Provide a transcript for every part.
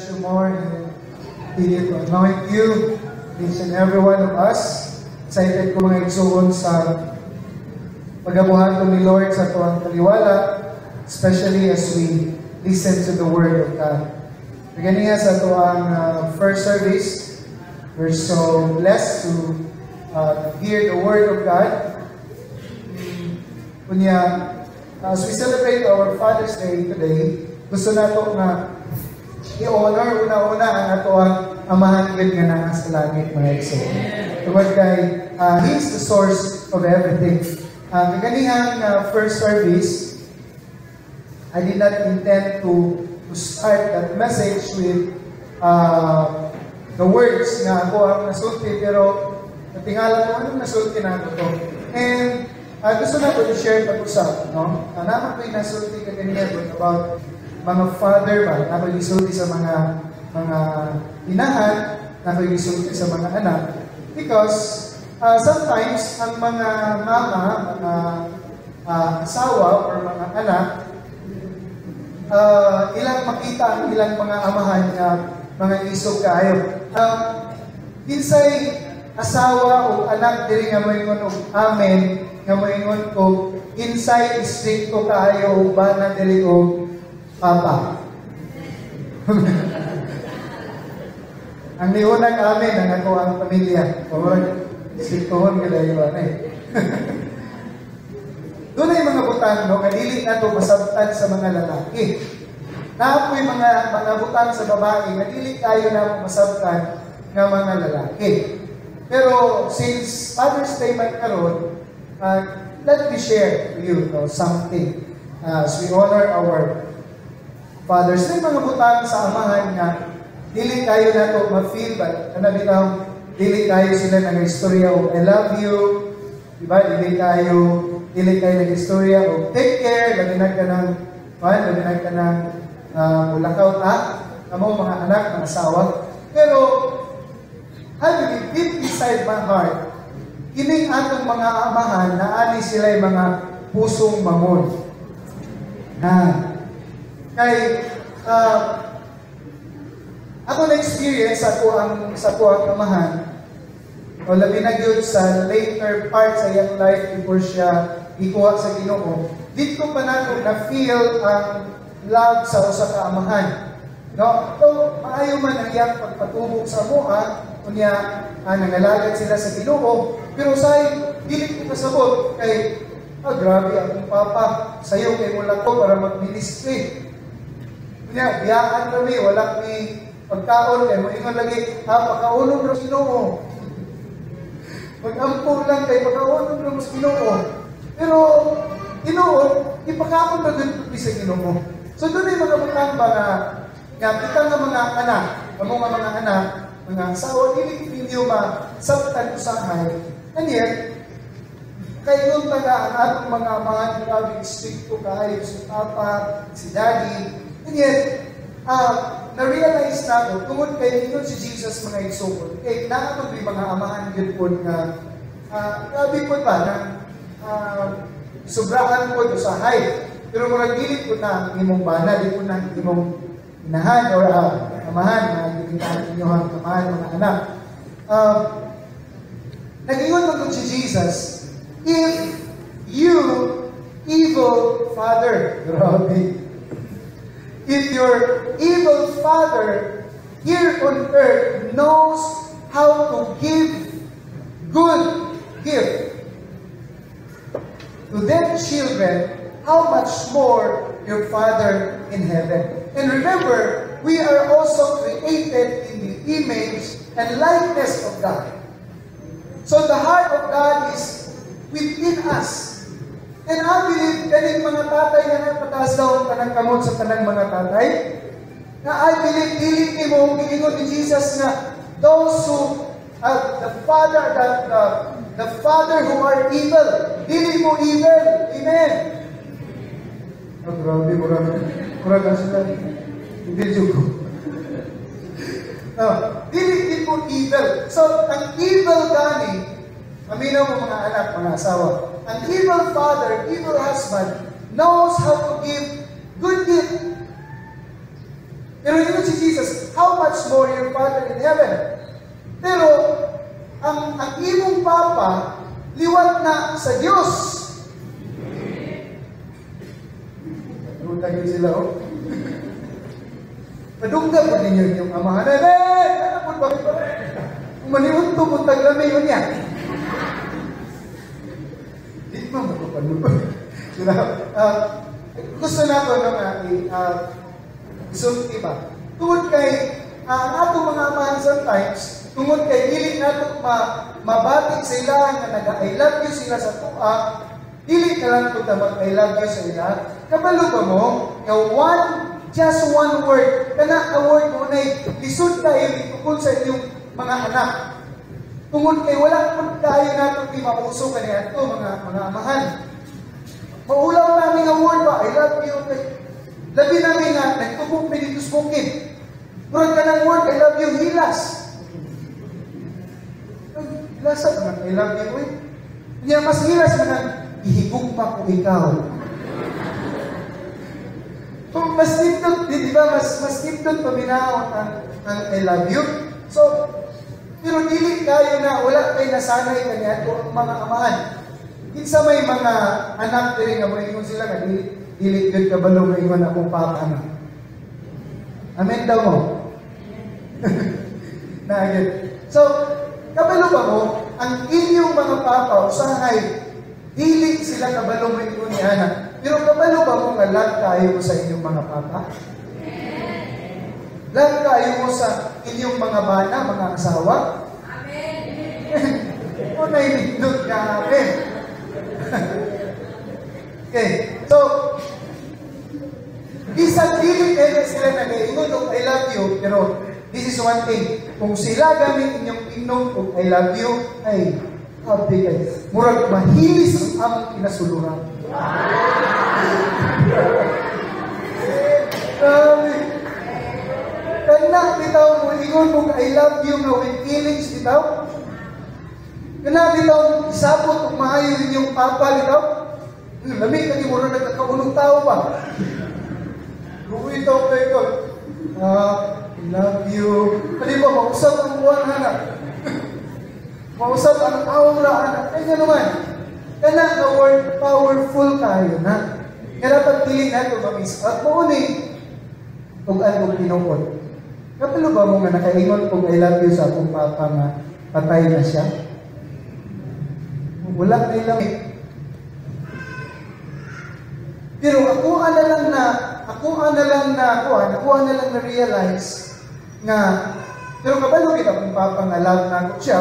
bless you more and continue to anoint you, each and every one of us. Excited ko mga igsuon sa pagabuhat ko ni Lord sa tuwang kaliwala, especially as we listen to the Word of God. Ganiya sa tuwang first service, we're so blessed to hear the Word of God. Kunya, as we celebrate our Father's Day today, gusto nato na i-honor una-una ang ato ang amahan yun nga na sa langit, mga igsoon. Tungod kay, He is the source of everything. Kaganihang first service, I did not intend to start that message with the words nga ako ang nasulti, pero natingala ko anong nasulti na ito. And gusto na ko i-share pag-usap, no? Naman ko yung nasulti kaganihang about mga father ba, na ko isulti sa mga inahan, na ko isulti sa mga anak. Because sometimes ang mga mama, mga asawa or mga anak, ilang makita ang ilang mga amahan nga mga isog kayo. Kinsay asawa o anak diri nga moingon og amen, nga moingon ko insay stricto kayo o bana diri og papa. Ang liwanag amin ang ako ang pamilya. Siktohon ka dahil ba na eh. Doon ay mga butang, no? Kadili na ito masabtan sa mga lalaki. Naapoy mga butang sa babae, kadili tayo na masabtan ng mga lalaki. Pero since Father's Day man karon, let me share to you something as we honor our fathers. May mga butang sa amahan nga dili tayo na ito ma-feel ba? Dili tayo sila ng istorya o I love you. Diba? Dili tayo ng istorya o take care. Laginag ka ng mulakaw kamo mga anak, mga asawa. Pero I believe deep inside my heart, kining atong mga amahan na ani sila mga pusong mamon. Kay ako na-experience sa ko ang amahan o labi na yun sa later part sa iyang life before siya ikuha sa Ginoo. Dito pa nato na-feel ang love sa usa ka amahan. No? So, maayo man ang iyang pagpatubog sa mua, kunya nangalagad sila sa Ginoo, pero say dili ko kasabot kay grabe akong papa, sayo kay mula ko para mag-ministry. Kunya, biyaan kami, wala kami pagkaon kay mo ingon lagi, pagkaonon ra Ginoo. Mag-ampo lang kay pagkaonon ra mas Ginoo. Pero Ginoo, ipakaon ra gyud sa Ginoo. So doon ay mga butang ba nga kita nga mga anak, amo nga mga anak, mga asawa dili ninyo masabtan usahay. And yet, kay nung taga ang atong mga grabe stricto kayo si papa, si daddy. And yet, na-realize na ko, tungod kay ingon si Jesus mga igsoon, kay naatong mga amahan yun po nga, grabe po ba, na sobrahan po sa height. Pero kung nagdilit po na imong bana, di po na imong inahan or amahan, na ginitaan ninyo ang amahan mga anak. Nag-ingon mo si Jesus, if you, evil father, grabe, if your evil father here on earth knows how to give good gift to their children, how much more your Father in heaven. And remember, we are also created in the image and likeness of God. So the heart of God is within us. And I believe, kaning mga tatay nga nagpataas daw ang tanang kamot sa tanang mga tatay, na I believe, dili mo, giningon ni Jesus na those who the father who are evil, dili mo evil. Amen. Grabe, mura sila. Hindi jugo. Dili mo evil. So, ang evil gani, aminaw mo mga anak, mga asawa, an evil father, evil husband, knows how to give good gift. Pero yun si Jesus, how much more your Father in heaven. Pero, ang imong Papa, liwat na sa Diyos. Padunggan sila, oh. Padunggan pa ninyo yung amahan. Ano po ba? Kung maniunto po taglamay yun yan. Di ba makapanupan? Gusto na ko isulti ba? Tungod kay ang atong mga amahan sometimes, tungod kay dili nato mabatik sa ila nga nag-I love you sila sa tuwa, dili ka lang ito mag-I love you sa ila. Kabalo ba mo, just one word, kana ka word mo na lisod kayo itukol sa inyong mga anak. Tungod kay wala pun kayo nato di mapuso kaniya ito, mga amahan. Maulaw namin ang word ba, I love you. Labi namin nga, nagtubog na dito sa bukid. Murag ka ng word, I love you, hilas. Hilasa naman, I love you, uy. Hindi mas hilas mo na, ihigugma ko ikaw. Kung mas niptot, di ba, mas niptot paminaon ang I love you. So, pero dili kayo na, wala kayo nasanay kanya o ang mga amahan. Kinsa may mga anak diri nga mo ingon sila nga dili gud kabalo nga ingon akong papa na. Amen daw mo. Naagid. So, kabalo ba mo ang inyong mga papa usahay dili sila kabalo nga ingon ni anak. Pero kabalo ba mo nga lag kayo sa inyong mga papa? Lag kayo mo sa inyong mga bana, mga asawa? Amen. O nainindot ka, amen. Okay, so isang dili kayo sila nag-iingon og I love you, pero this is one thing, kung sila gamit inyong inom og I love you, ay happy kayo. Murag mahilis ang among kinasuluran. Kana bitaw mo ingon og I love you nga with feelings bitaw. Kana bitaw isabot og maayo inyong papa bitaw. Lamig lagi mo rin nagkakaunong tao ba? Ruwi ito kayo ko. I love you. Kali ba, mausap ang buwan, anak. Mausap ang aura, anak. Kaya naman, kana the word powerful kayo na. Kaya pagpili na ito, mamis. At mauni, kung ano pinukod. Kapalo ba mo nga nakaingon kung I love you sa akong papa nga patay na siya? Wala na ilang pero ako na lang na realize nga pero kabalo kita kung papa nga love na ako siya.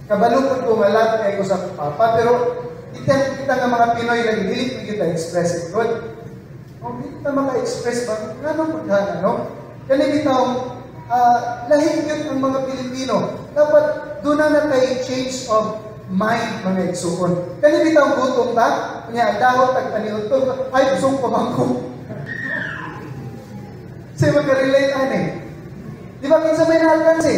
Kabalo ko nga love kay ko sa papa pero kita nga mga Pinoy lagi dili kita express it good. O kita maka-express ba ngano pud no? Kani bitaw lahi gyud ang mga Pilipino. Dapat doon na kay change of mind mga igsuon. Kani bitaw gutom ta, nya dawat tag paniutong ay busog pamangko. Say magka-relate ani. Di ba kinsa may naalkansi?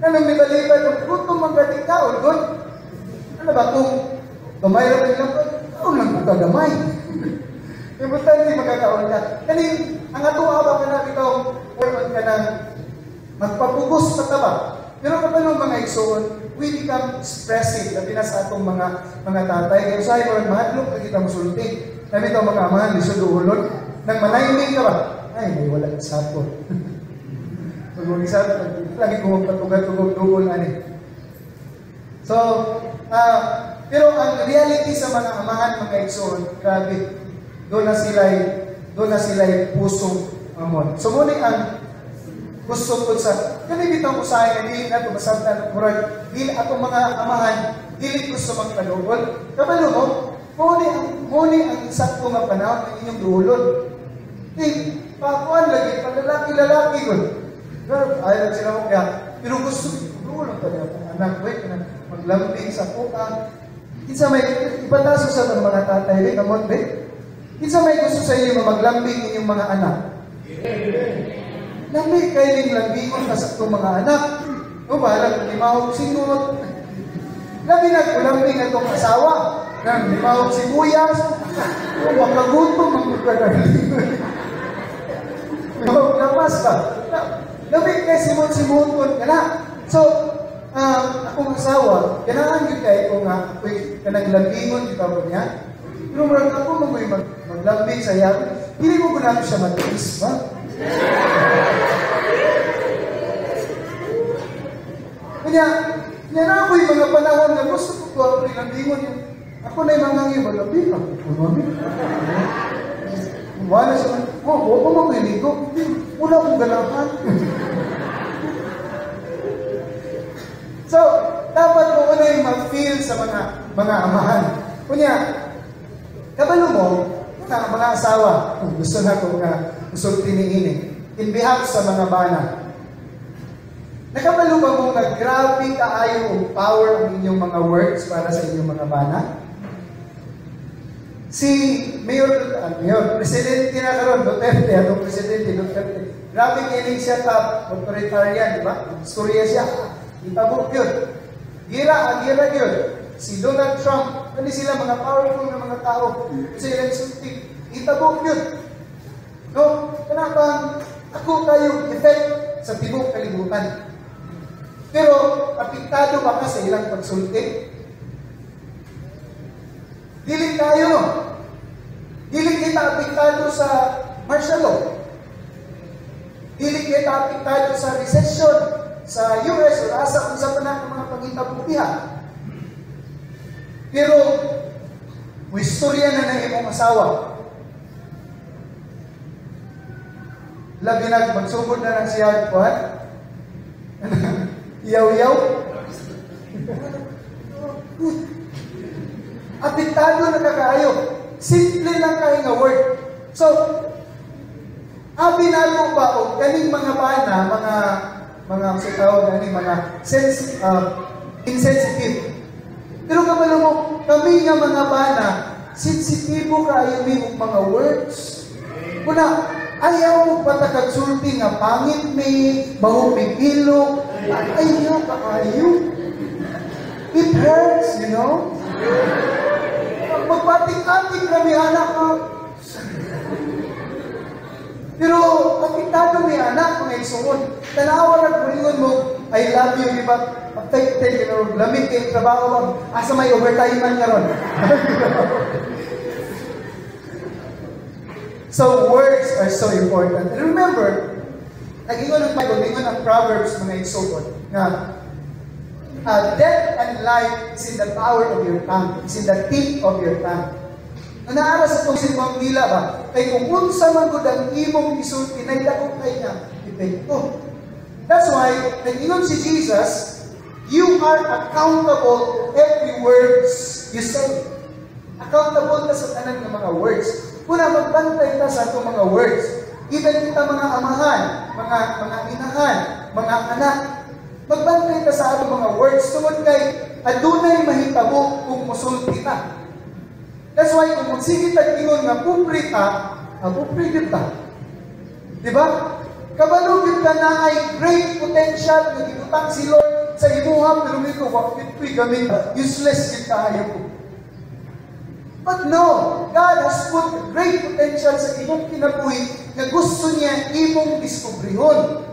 Anong nibaliban ng gutom magdating ka ulgon? Ano ba kung gamay ra lang ko lang ko kagamay. Importante magkakaon ka. Kani ang ato ba kana bitaw or kanang magpapugos sa taba. Pero kapag mga igsoon, we become expressive. Labi na sa atong mga tatay. Kaya usahay ko rin, mahadlok na kita musulti. Kami ito mga amahan, lisod uulod. Nang manayiming ka ba? Ay, may wala sa ato. Pag-unisap, lagi ko magpatugat-tugog-tugol. So, pero ang reality sa mga amahan, mga igsoon, grabe, doon na sila'y pusong amon. So, muna ang gusto ko sa kani bitong usahay nga dili nato masabtan murag dili atong mga amahan dili gusto magpadugol kabalo mo muni ang sakto nga panahon ng inyong duolon pakuan lagi lalaki gud ayaw sila mo kaya pero gusto duolon pa niya anak wait na maglambing sa kuka kinsa may ipataso sa mga tatay kamon be kinsa may gusto sa inyo maglambing inyong mga anak Lamig kayo ning lambingon ka sa itong mga anak. O ba, limahog singot. Labi nagkulambing na itong asawa. Limahog sibuyas. O, makagutom ang magkagaling. gawas ba? Lamig kay simon-simon ka na. So, akong asawa, ganahan yun kay kung ako'y kanaglambingon, di ba po niya? Pero marag ako magoy maglambing sa yabi, hindi mo ganahan siya matiis ba? Kanya na ako'y mga panahon na gusto ko ako'y lambingon yun. Ako na yung mga ngayon, malambing ako. Wala siya, huwag ko magliligo. Wala akong ganahan. So, dapat mo ano yung mag-feel sa mga amahan. Kunya, kabalo mo, mga asawa, kung gusto na kung gusto tiniinin, in behalf sa mga bana, nakabalo ba mo na grabe kaayo o power ang inyong mga words para sa inyong mga bana? Si Presidente na karon, Duterte, atong Presidente Duterte, grabe kining siya authoritarian, di ba? Storya siya. Itabok yun. Gira yun. Si Donald Trump, ano sila mga powerful na mga tao. Kasi ilang sulti. Itabok yun. No? Kanapang ako kayong effect sa tibok kalibutan. Pero, apektado ba ka sa ilang pagsulti? Dili tayo. Dili kita apektado sa martial law. Dili kita apektado sa recession sa US o asa kung sa panahon ng mga pangitaputihan. Pero, may istorya na ng imong asawa. Labi na, magsugod na lang siya, kuhan? Yaw-yaw? Apektado na kakaayo. Simple lang kayo nga word. So, abi nato ba o kaning mga bana, mga insensitive. Pero kabalo mo, kami nga mga bana, sensitibo kayo may mga words. Kuna, ayaw mo patakagsulti nga pangit may, mahupigilog, ayaw kaayo. It hurts, you know? Magpating-ating kami anak ko. Pero, apektado may anak kung ay suon. Tanawa na kulingon mo, I love you, di ba? Pagtay-tay, lamig kayo trabaho, asa may overtime man karon. So, words are so important. And remember, nag-ingon ng Bible, nag-ingon ng Proverbs, mga igsoon, na death and life is in the power of your tongue. It's in the tip of your tongue. Nanaara sa itong simang nila ba? Kaya kung unsa man gud ang imong isulti, naidakot kay niya, epekto. That's why, nag-ingon si Jesus, you are accountable to every words you say. Accountable ka sa tanan ng mga words. Kuna magbantay ka sa itong mga words. Even kita mga amahan, mga inahan, mga anak, magbantay ka sa atong mga words. Tungod kay, adunay mahitabo kung musulti ka. That's why, kung magsigit at ingon nga pupri ka, pupri kita. Diba? Kabalugin ka na ay great potential na gibutang si Lord sa imuha, pero may wakit ko'y gamit, useless kita ayaw ko. But no, God has put great potential sa imong kinabuhi na gusto niya imong diskubrihon.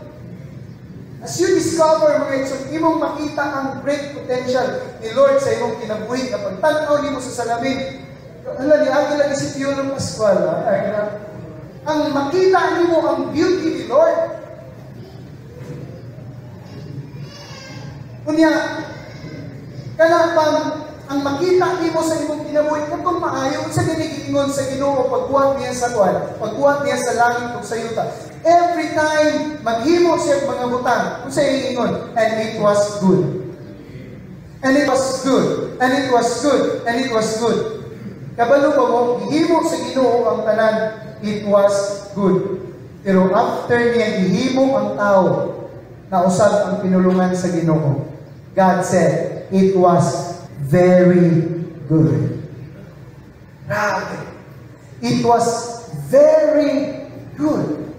As you discover, mga itson, imong makita ang great potential ni Lord sa imong kinabuhi. Kapag tanaw ni mo sa salamin, ni Agil lagi si Piolo Pascual, ang makita mo ang beauty ni Lord. Kunya, kanapang ang makita mo sa imong kinabuhi, katong maayo, sa ginigingon sa Ginoo, pagbuhat niya sa kwan, pagbuhat niya sa langit o sa yuta. Every time, maghimo siya mga butang, kung sa iingon, and it was good. And it was good. And it was good. And it was good. Kabalo pa mo, ihimo sa Ginoo ang tanan, it was good. Pero after niya ihimo ang tao, na usab ang pinulungan sa Ginoo, God said, it was very good. Grabe. It was very good.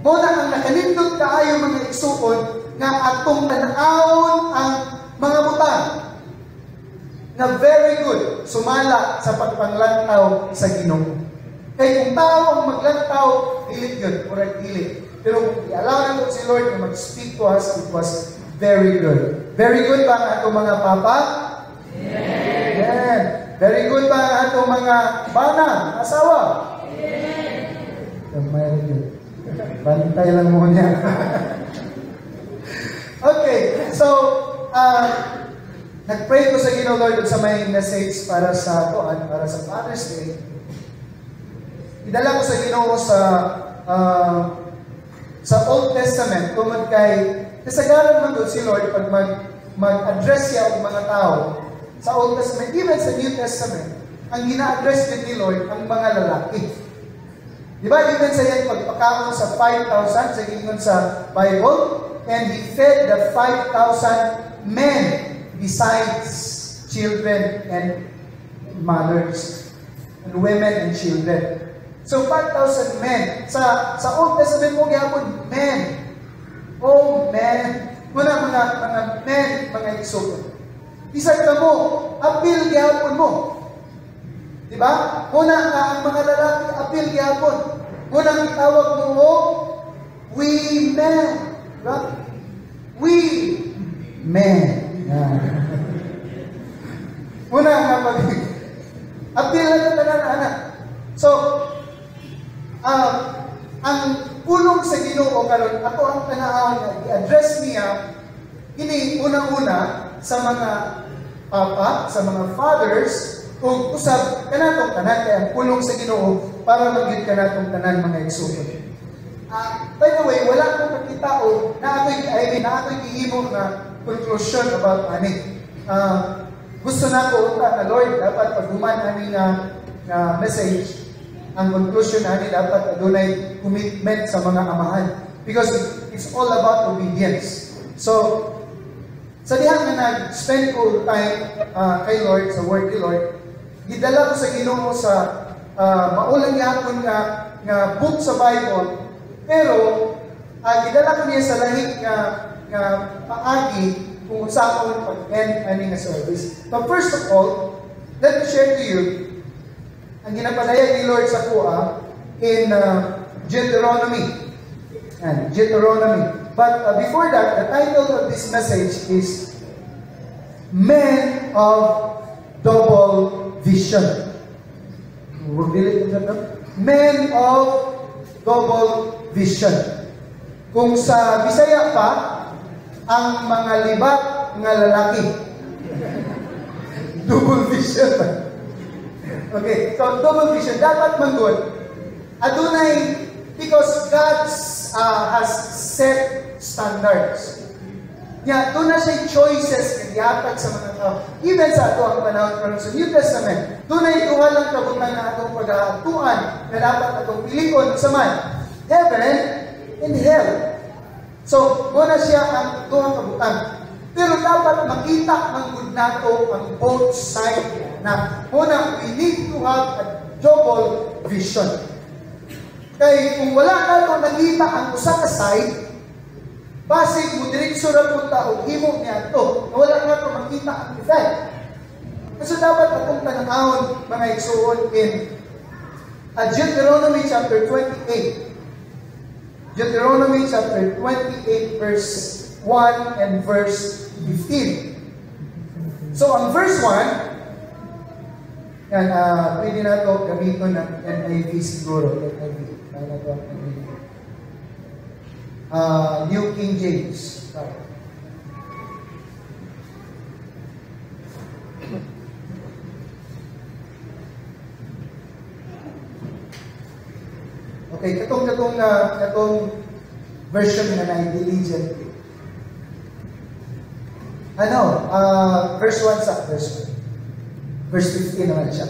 Muna ang nakalindot kaayo mga igsuon nga atong tanawon ang mga butang na very good, sumala sa pagpanglantaw sa Ginoo. Kaya kung tao ang maglantaw, dilit yun, correct, dilit. Pero kung i-allow na si Lord na mag-speak to us, it was very good. Very good ba ang atong mga papa? Amen. Very good ba ang atong mga bana, asawa? Mayroon yun. Bantay lang mo niya. Okay, so, nag-pray ko sa Ginoo Lord sa may message para sa Father's Day. Idala ko sa Ginoo sa Old Testament tungod kay kasagaran man doon si Lord pag mag-address siya ang mga tao sa Old Testament, even sa New Testament, ang gina-address din ni Lord ang mga lalaki. Di ba, even sa yan, pagpakaon sa 5,000, sa ingon sa Bible, and He fed the 5,000 men besides children and mothers, and women and children. So 5,000 men. Sa Old Testament mo gyapon men. Oh men. Mga men, mga igsoon. Bisag ka mo, apil gyapon mo. Di ba? Una nga ang mga lalaki apil gyapon. Una ang tawag mo we men. Right? We men. Una nga pag apil lang na anak. So, ang pulong sa Ginoo karon ako ang tanawon nga i-address niya ini unang-una sa mga papa, sa mga fathers, kung usab kanatong tanan kay ang pulong sa Ginoo para magyud kanatong tanan mga igsoon. By the way, wala akong makita na ako'y gihimo na conclusion about ani. Gusto na ko na Lord dapat paghuman ani nga message. Ang conclusion natin dapat adunay commitment sa mga amahan. Because it's all about obedience. So, sa dihang na nag-spend ko time kay Lord, sa word ni Lord, gidala ko sa Ginoo sa maulang yapon nga book sa Bible, pero gidala ko niya sa lahig nga paagi kung sa akong pag-end ani nga service. But first of all, let me share to you ang ginapadayag ni Lord sa kuha in Deuteronomy. And Deuteronomy. But before that, the title of this message is Men of Double Vision. Men of Double Vision. Kung sa Bisaya pa, ang mga libat nga lalaki. Double vision. Okay, so double vision. Dapat manggod. Adunay, because God has set standards. Yeah, doon na siya choices na gihatag sa mga tao. Even sa ato ang panahon karon sa New Testament, doon ay duha lang kabutan na atong pag-aatuan na dapat atong pilion sa man. Heaven and hell. So, muna siya ang duha kabutan. Pero dapat makita ng good nato ang both side na muna we need to have a double vision. Kaya kung wala nato nakita ang usa ka side, basig mo diretso ra punta og himo niya to. Wala nato makita ang effect. Kasi dapat atong tanawon mga igsoon in Deuteronomy chapter 28. Deuteronomy chapter 28 verse 1 and verse 15. So, ang verse 1, yan, pwede na ito gamitin ng NIV siguro. NIV. New King James. Okay, katong version na diligently. Verse 1 sa verse 1. Verse 15 naman siya.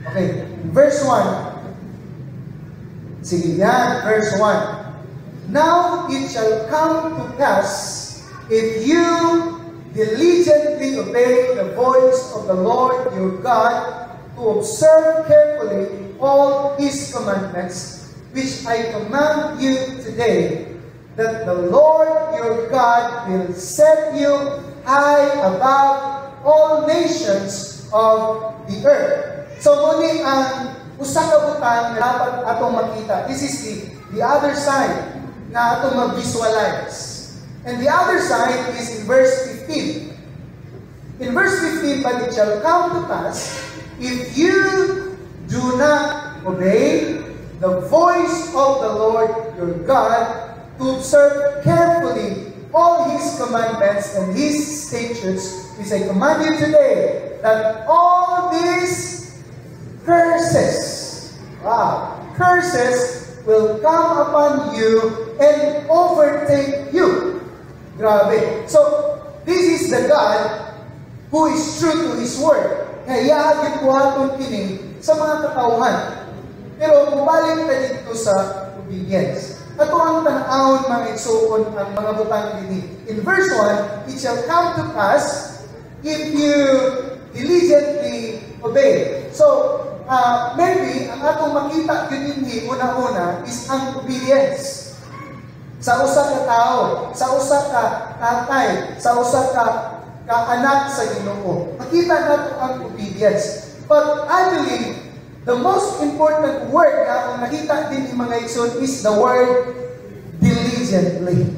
Okay, verse 1. Sige yan, verse 1. Now it shall come to pass, if you diligently obey the voice of the Lord your God, to observe carefully all His commandments, which I command you today, that the Lord your God will set you high above all nations of the earth. So muli ang usa ka butang nga dapat atong makita. This is the other side na atong mag-visualize. And the other side is in verse 15. In verse 15, but it shall come to pass, if you do not obey the voice of the Lord your God, to observe carefully all His commandments and His statutes, which I command you today, that all these curses, curses will come upon you and overtake you. Grabe. So, this is the God who is true to His word. Hayaan po atong kining sa mga katauhan. Pero mubalik na dito sa obedience. Ato ang tanawon mga igsuon ang mga butang dini. In verse 1, it shall come to pass if you diligently obey. So, maybe ang atong makita dinhi una-una is ang obedience. Sa usa ka tao, sa usa ka tatay, sa usa ka anak sa Ginoo. Makita nato ang obedience. But I believe the most important word na kung nakita din yung mga igsoon is the word diligently.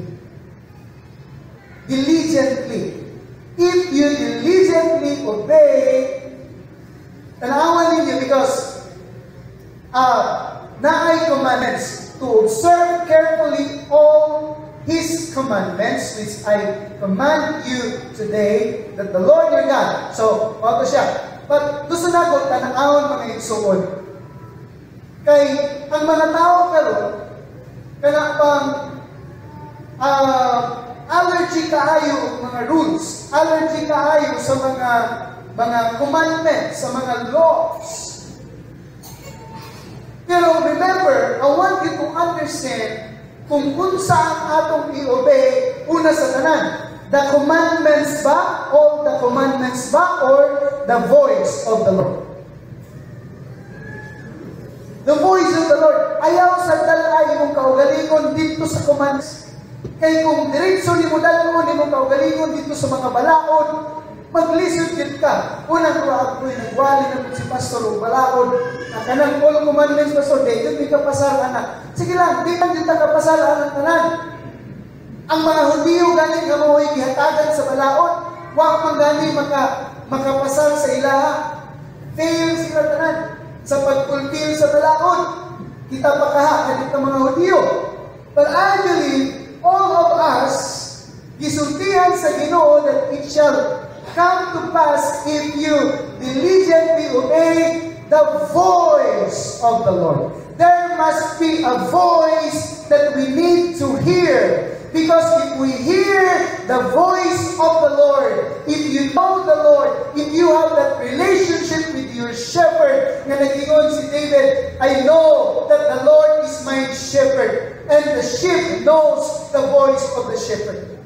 Diligently. If you diligently obey, tanawan ninyo because naay commandments to observe carefully all His commandments, which I command you today, that the Lord your God. So, ano siya? But gusto na ko tanawon mga igsuon. Kay ang mga tao karon kana pang allergy kaayo mga rules, allergy kaayo sa mga commandments, sa mga laws. Pero remember, I want you to understand kung saan atong i-obey una sa tanan. The commandments ba? All the commandments ba? Or the voice of the Lord? The voice of the Lord. Ayaw sa dalay mong kaugalingon dito sa commands. Kaya kung diretso ni mo dalon, ni mong kaugalingon dito sa mga balaod, maglisod yun ka. Unang ako'y nagwali na po si Pastor o balaod. Kanang all commandments, Pastor, dito di ka pasal, anak. Sige lang, di man dito ka pasal, anak tanan. Ang mga Hudiyo galing nga mahuwi gihatagan sa balaod, wag man gani makapasal sa ilaha. Fail sila tanan sa pagkultil sa balaod. Kita pa kaha kanito mga Hudiyo. But I believe all of us gisultihan sa Ginoo that it shall come to pass if you diligently obey the voice of the Lord. There must be a voice that we need to hear. Because if we hear the voice of the Lord, if you know the Lord, if you have that relationship with your shepherd, nga nagingon si David, I know that the Lord is my shepherd, and the sheep knows the voice of the shepherd.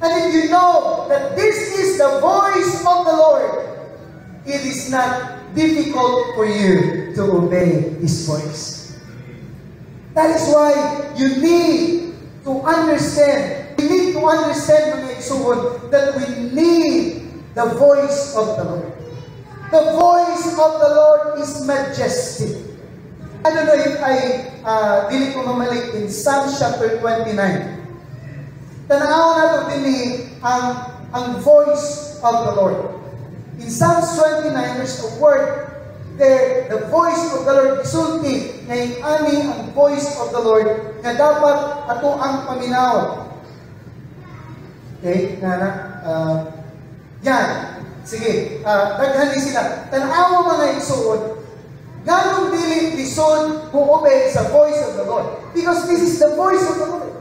And if you know that this is the voice of the Lord, it is not difficult for you to obey His voice. That is why you need to understand. We need to understand, mga igsuon, that we need the voice of the Lord. The voice of the Lord is majestic. I don't know if dili ko mamalik in Psalm chapter 29. Tanaw na ito din ang voice of the Lord. In Psalms 29, there's a word there, the voice of the Lord, isulti, ngayon ani ang voice of the Lord, na dapat ato ang paminaw. Okay, yan. Sige, daghan ni sila. Tanaw mga igsuon, ganong dili lisod mo obey sa voice of the Lord. Because this is the voice of the Lord.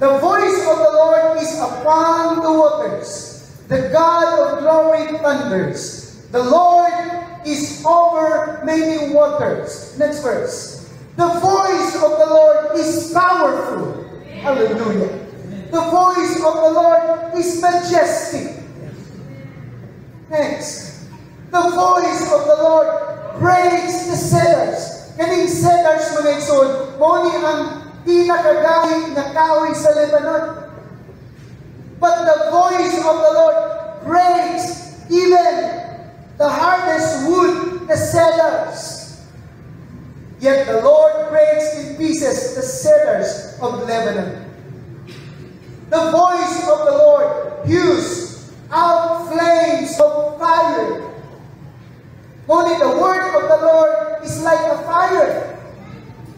The voice of the Lord is upon the waters. The God of glory thunders. The Lord is over many waters. Next verse. The voice of the Lord is powerful. Hallelujah. The voice of the Lord is majestic. Next. The voice of the Lord breaks the cedars. Kaning cedars, mga igsoon, mo ni ang pinakagahit na kahoy sa Lebanon. But the voice of the Lord breaks even the hardest wood, the cedars. Yet the Lord breaks in pieces the cedars of Lebanon. The voice of the Lord hews out flames of fire. Only the word of the Lord is like a fire.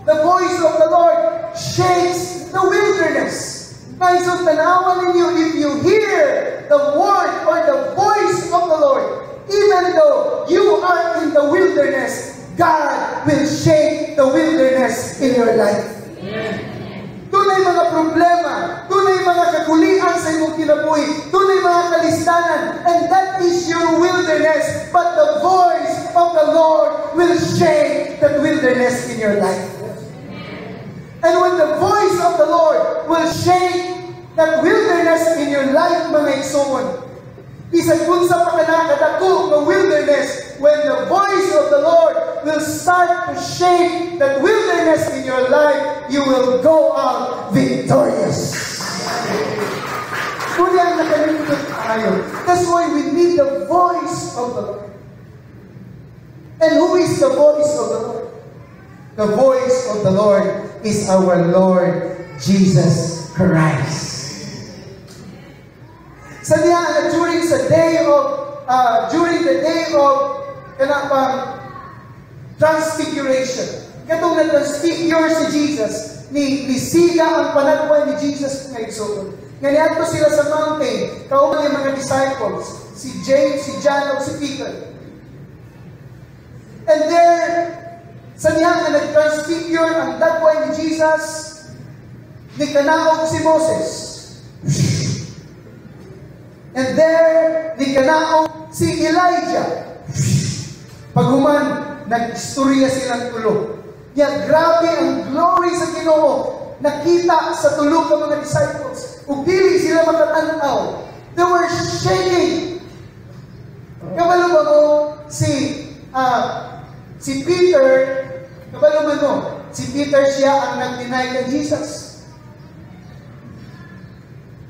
The voice of the Lord shakes the wilderness. Guys, so tanawan ninyo, if you hear the word or the voice of the Lord, even though you are in the wilderness, God will shake the wilderness in your life. Tunay mga problema, tunay mga kagulian sa iyong kinabuhi, tunay mga kalistanan, and that is your wilderness, but the voice of the Lord will shake that wilderness in your life. And when the voice of the Lord will shake that wilderness in your life, mga igsoon, isang kung sa pakanakadako ng wilderness, when the voice of the Lord will start to shake that wilderness in your life, you will go out victorious. Kuya, nakalimutan tayo. That's why we need the voice of the Lord. And who is the voice of the Lord? The voice of the Lord is our Lord Jesus Christ. During the day of transfiguration, katong na-transfigure si Jesus, ni siga ang panagpay ni Jesus na igsoon. Ganyan sila sa mountain, kauban yung mga disciples, si James, si John, o si Peter. And there, sa niya na nag-transfigure ang dagway ni Jesus, ni kanaog si Moses. And there, ni kanaog si Elijah. Paghuman, nag-istorya silang tulo. Yan, grabe ang glory sa Ginoo. Nakita sa tulo ng mga disciples. Ug dili sila makatanaw. They were shaking. Kabalo ba mo si Peter, kabalo ba mo? Si Peter siya ang nag-deny kay Jesus.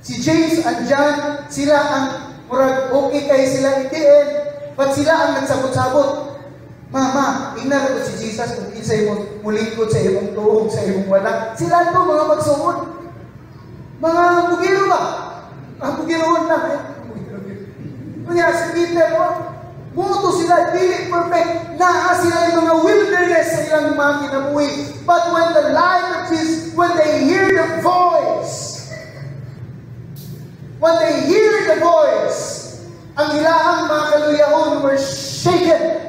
Si James and John, sila ang murag okay kay sila itiin, but sila ang nagsabot-sabot. Mama, inar ko si Jesus kung isa imong mulingkod sa imong tuog, sa imong wala. Sila ito mga magsuod. Mga bugiro ba? Ang bugiroon na. Kaya si Peter, buto sila, dili perfect. Naa sila yung mga wilderness sa ilang mga kinabuhi. But when the light of Jesus, when they hear the voice, ang ilaang mga kaluyahon were shaken.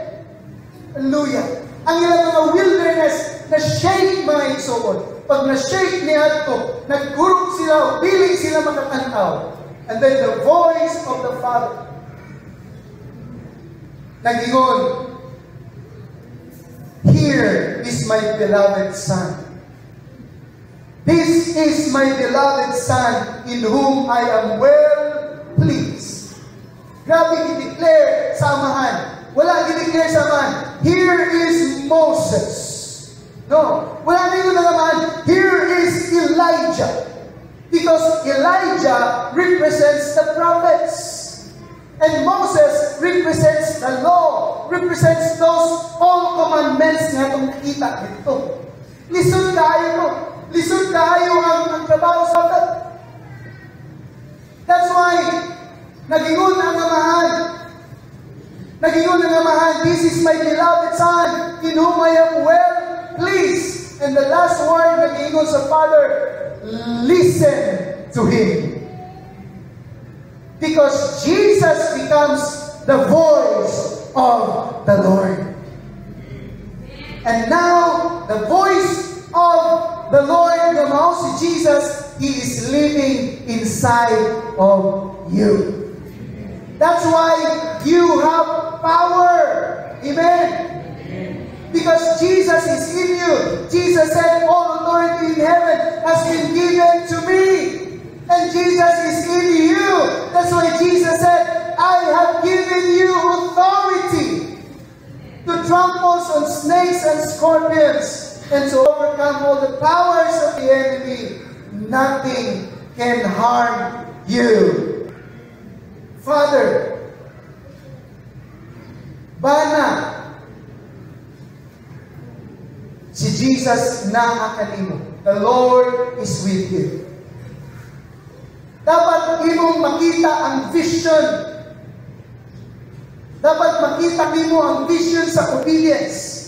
Hallelujah. Ang ilang mga wilderness na shake mga igsoon. Pag na-shake niya ito, nagkurog sila, piling sila makatanaw. And then the voice of the Father nagingon, "Here is my beloved Son. This is my beloved Son in whom I am well pleased." Grabe i-declare sa amahan. Wala i-declare sa amahan, "Here is Moses." No. Wala na yun naman, "Here is Elijah." Because Elijah represents the prophets. And Moses represents the law. Represents those all commandments nga itong nakita dito. Lisod tayo to. Lisod tayo ang trabaho sa atin. That's why, nagingon ang amahan. "This is my beloved Son, in whom I am well pleased." And the last word, nagingon sa Father, listen to Him. Because Jesus becomes the voice of the Lord. And now, the voice of the Lord, the Mount Jesus, He is living inside of you. That's why you have power. Amen? Because Jesus is in you. Jesus said, "All authority in heaven has been given to me." And Jesus is in you. That's why Jesus said, "I have given you authority to trample on snakes and scorpions and to overcome all the powers of the enemy. Nothing can harm you." Father, Bana, Si Jesus na kanimo. The Lord is with you. Dapat imong makita ang vision. Dapat makita nimo ang vision sa obedience.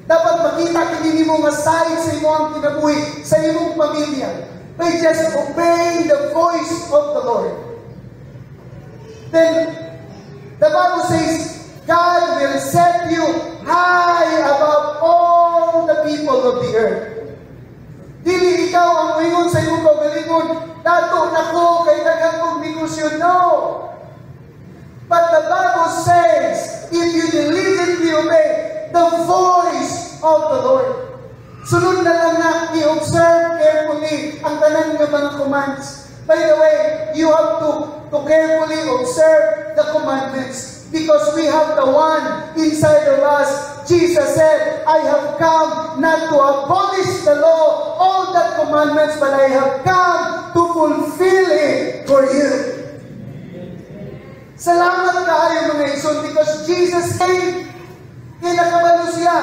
Dapat makita nimo nga sign sa imong kinabuhi, sa imong pamilya. By just obeying the voice of the Lord. Then, the Bible says, God will set you high above all the people of the earth. Dili ikaw ang uingon sa imong kaugalingon, dato nako kay daghang kong negosyo. No. But the Bible says, if you diligently obey the voice of the Lord, sunod na lang na i-observe carefully ang tanan nga mga commands. By the way, you have to carefully observe the commandments because we have the one inside of us. Jesus said, I have come not to abolish the law, all the commandments, but I have come to fulfill it for you. Salamat kaayo mga igsoon because Jesus came. Kaya nakabalo siya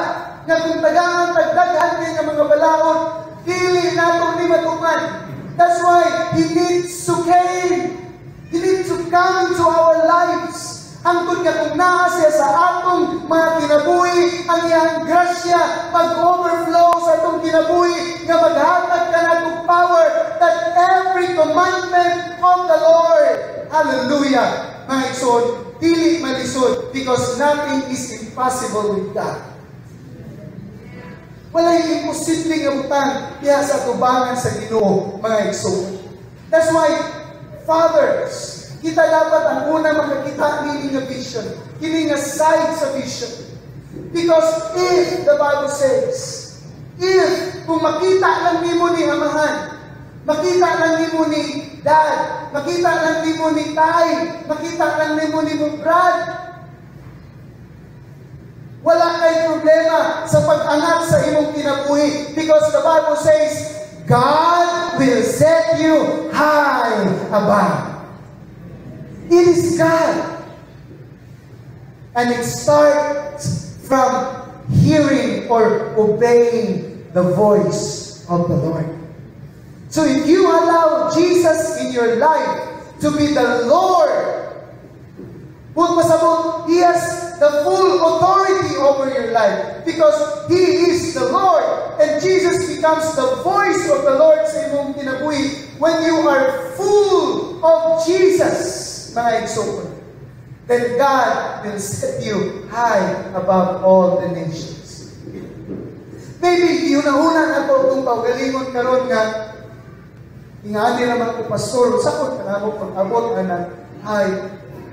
nga kung tagaan, tagdaghan kayo ng mga balaod, dili nato ni matuman. That's why He needs to came. He needs to come into our lives. Angkod nga kung naa siya sa atong mga kinabuhi, ang iyang grasya mag-overflow sa atong kinabuhi, nga maghatag ka na itong power that every commandment of the Lord, hallelujah, mga igsoon, dili malisod because nothing is impossible with God. Walay imposible nga butang diha sa tubangan sa Ginoo, mga igsoon. That's why, fathers, kita dapat ang una makakita nini nga vision, kini nga side sa vision. Because if the Bible says, if kung makita lang nimo ni amahan, makita lang nimo ni dad, makita lang nimo ni tay, makita lang nimo ni brad, wala kay problema sa pag-angat sa imong kinabuhi because the Bible says, God will set you high above. It is God. And it starts from hearing or obeying the voice of the Lord. So if you allow Jesus in your life to be the Lord, He has the full authority over your life because He is the Lord. And Jesus becomes the voice of the Lord sa imong kinabuhi when you are full of Jesus. Mga igsoon, then God will set you high above all the nations. Maybe una-una na po itong paugalingon karon nga ingani naman ko pastor, sakot ka na mo pag-abot na high.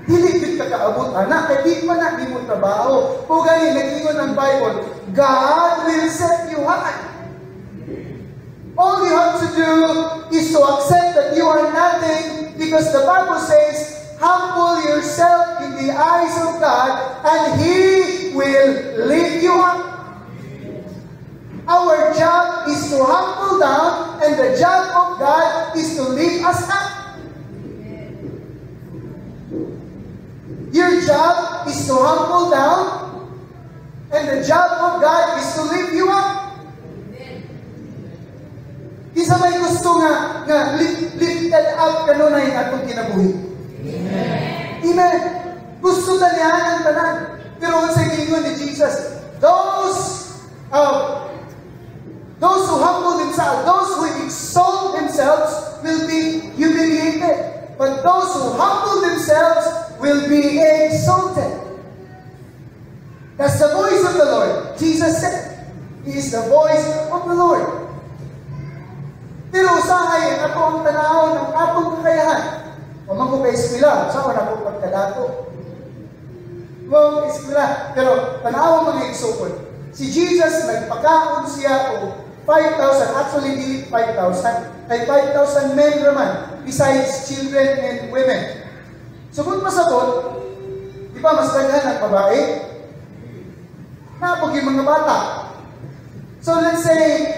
Dili ka kaabot anak, kaya di pa na, di mo trabaho. Kung gani, nag-ingon ng Bible, God will set you high. All you have to do is to accept that you are nothing because the Bible says, humble yourself in the eyes of God and He will lift you up. Our job is to humble down and the job of God is to lift us up. Your job is to humble down and the job of God is to lift you up. Kisa may gusto nga lifted up kanunay atong kinabuhi. Amen. Gusto na niya ang tanan. Pero sa gingon ni Jesus, those who humble themselves, those who exalt themselves will be humiliated. But those who humble themselves will be exalted. That's the voice of the Lord. Jesus said, He is the voice of the Lord. Pero usahay ang ako ang tanaw ng atong kakayahan. Mamang ko kay eskwela, saan ako pagkadato? Mamang eskwela. Pero tanaw mga igsoon. Si Jesus, nagpakaon siya o 5,000, actually hindi 5,000, ay 5,000 men naman, besides children and women. So kung masabot, di ba mas daghan ang babae? Napag yung mga bata. So let's say,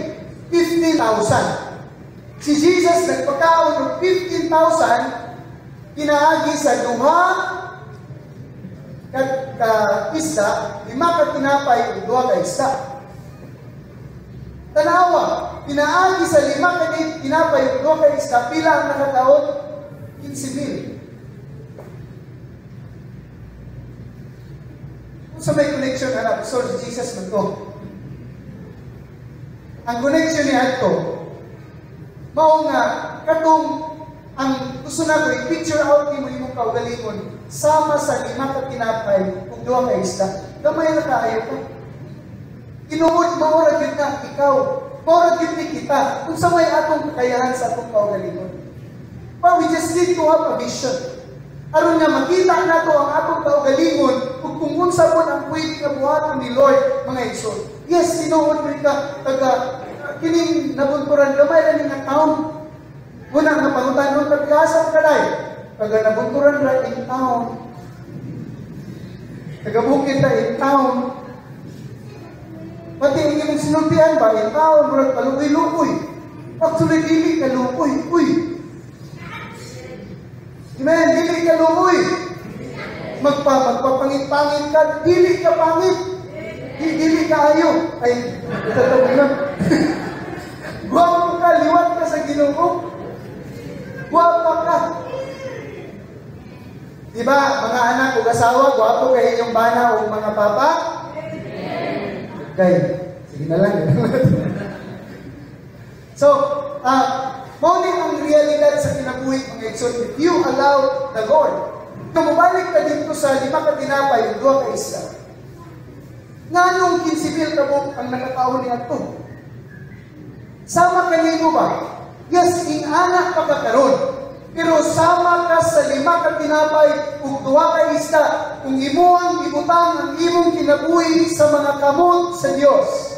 15,000. Si Jesus nagpakaon ng 15,000, kinaagi sa duha ka isda, 5 ka tinapay, 2 ka isda. Tanawa, pinaagi sa 5 ka tinapay, 2 ka isda, pila ang nakataon? 15,000. Kung sa may connection, anak, so Jesus man to. Ang connection niya ito, mao nga, katong ang gusto na ko, i-picture out ni mo yung kaugalingon, sama sa 5 ka tinapay, kung 2 ka isda, gamay na kaayo ka. Inuod, maurag yun na, ikaw. Maurag yun ni kita. Kung sa may atong kakayahan sa atong kaugalingon. But we just need to have a vision. Aron nga makita na to ang atong kaugalingon kung unsa po ang pwede nga buhaton ni Lord, mga igsoon. Yes, tinuod mo ka, kining nabunturan, gamay na nga taon. Muna nga pangutanon, pagkasang kalay. Taga nabunturan na in town. Taga bukid na in town. Pati ang iyong sinultihan ba, in town, murag kalukoy-lukoy. Actually, dili kalukoy. Uy! Amen, dili kalukoy. Magpapangit-pangit ka, dili ka pangit. Dili ka ayo. Ay, tatawin lang. Guwapo ka, liwat ka sa Ginoo. Guwapo ka. Diba, mga anak o asawa, guwapo kayo yung bana o mga papa? Okay. Sige na lang. So, morning ang realidad sa kinabuhi mga igsoon. If you allow the Lord, kung mabalik ka dito sa 5 ka tinapay, 2 ka isda, nga nung 15,000 ka mo ang nakataon niya ito. Sama kanino ba? Yes, inanak ka karon. Pero sama ka sa 5 ka tinapay ug 2 ka isda kung imuang ibutang ang imong kinabuhi sa mga kamot sa Dios.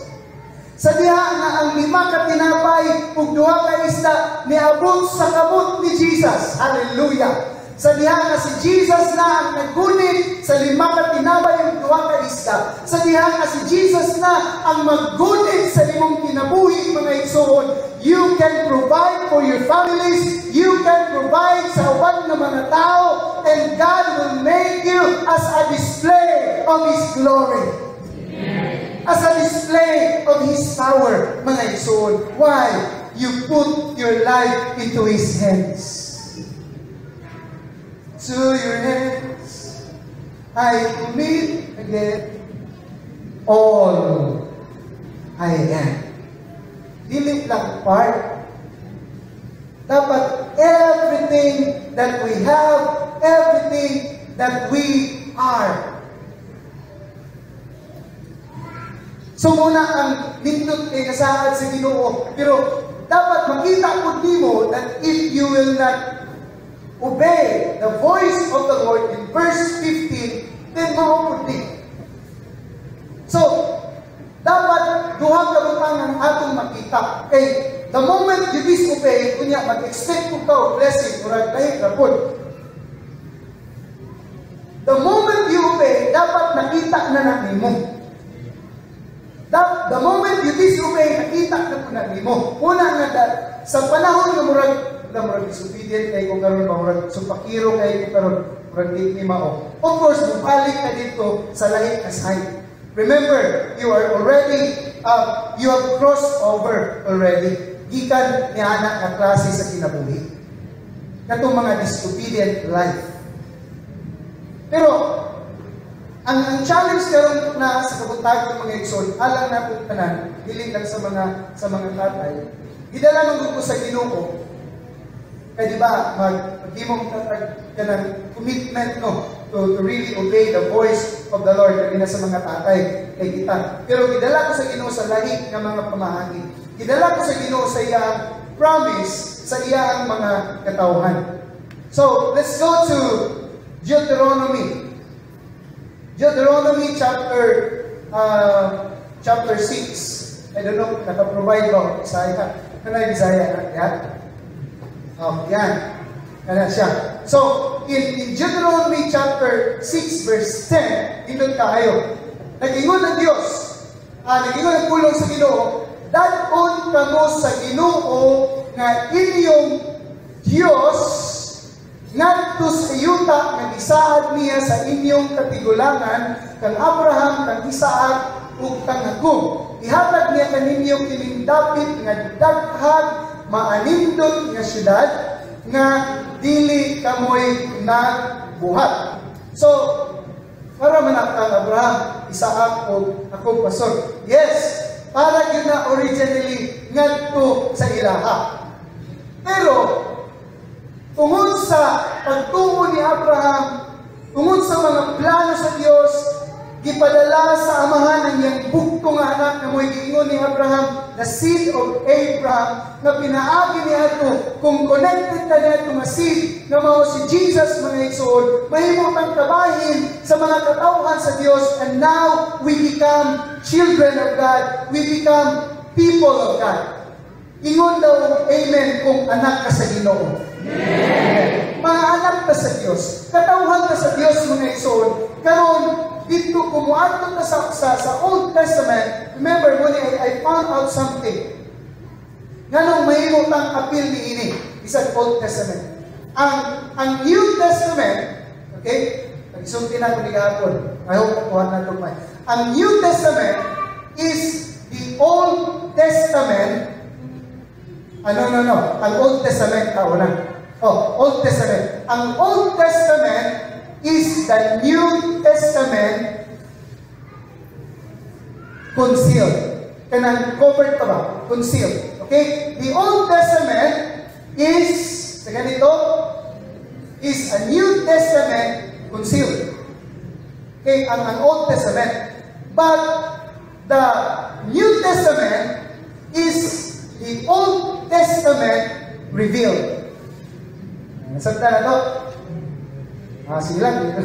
Sa diha nga ang 5 ka tinapay ug 2 ka isda niabot sa kamot ni Jesus. Hallelujah. Sa diha nga si Jesus na ang naggunit sa 5 ka tinapay ug 2 ka isda. Sa diha nga si Jesus na ang maggunit sa imong kinabuhi mga igsoon. You can provide for your families. You can provide sa uban ng mga tao. And God will make you as a display of His glory. Amen. As a display of His power, mga igsoon. Why? You put your life into His hands. To your hands, I commit again all I am. Dili lang part. Dapat everything that we have, everything that we are. So muna ang nindot kay kasaad sa Ginoo. Pero dapat makita po nimo that if you will not obey the voice of the Lord in verse 15, then mauputi. So, dapat duha ka butang ang atong makita. Kay the moment you disobey, kunya mag-expect ko ka o blessing, murag dahil rapod. The moment you obey, dapat nakita na namin mo. The moment you disobey, nakita na po namin mo. Una nga, sa panahon na murag disobedient kayo kung karoon ba, murag supakiro kayo kung karoon, murag di mao. Of course, bubalik ka dito sa lahit na side. Remember, you are already, you have crossed over already. Gikan ni anak na klase sa kinabuhi. Katong mga disobedient life. Pero, ang challenge karon na sa kabutag ng mga igsoon, alang na po tanan, dili lang sa mga tatay, idala nung grupo sa Ginoo. Kaya di ba, mag-imong kanang commitment, no? To really obey the voice of the Lord na sa mga tatay kay kita. Pero gidala ko sa Ginoo sa lahi ng mga pamahagi. Gidala ko sa Ginoo sa iyang promise sa iyang mga katawhan. So, let's go to Deuteronomy. Deuteronomy chapter 6. I don't know, nakaprovide ba? Isaiah. Kanay Isaiah. Yan. Yan. Kana siya. So, in Deuteronomy chapter 6 verse 10, inod kayo. Nag-ingon ang Diyos. Nag-ingon ang pulong sa Ginoo. Dadon kamo sa Ginoo nga inyong Diyos ngadto sa yuta nga gisaad niya sa inyong katigulangan kang Abraham, kang Isaac ug kang Jacob. ihatag niya kaninyo kining dapit nga daghag maanindot nga syudad nga dili kamoy nagbuhat. So, para manak ang Abraham, Isaac o akong pastor. Yes, para yun na originally ngadto sa ilaha. Pero, tungod sa pagtuo ni Abraham, tungod sa mga plano sa Diyos, gipadala sa amahan ang iyang bugtong nga anak na mo'y giingon ni Abraham, the seed of Abraham, na pinaagi niya ito, kung connected na niya ito nga seed, na mao si Jesus mga igsoon, mahimot ang kabahin sa mga katauhan sa Diyos, and now we become children of God, we become people of God. Ingon daw, amen, kung anak ka sa Ginoo. Mga anak ka sa Diyos, katauhan ka sa Diyos mga igsoon, karon dito kumuadto ka sa Old Testament. Remember, when I found out something. Nganong mahimot ang appeal ni ini isang Old Testament. Ang New Testament, okay? Nagsulti na ko ni Gapon. I hope nakuha na ito. Ang New Testament is the Old Testament. Ang Old Testament, Old Testament. Ang Old Testament is the New Testament concealed. Kanang covered ka ba? Concealed. Okay? The Old Testament is, sa ganito, is a New Testament concealed. Okay? Ang Old Testament. But the New Testament is the Old Testament revealed. Nasabta na to? Sige lang.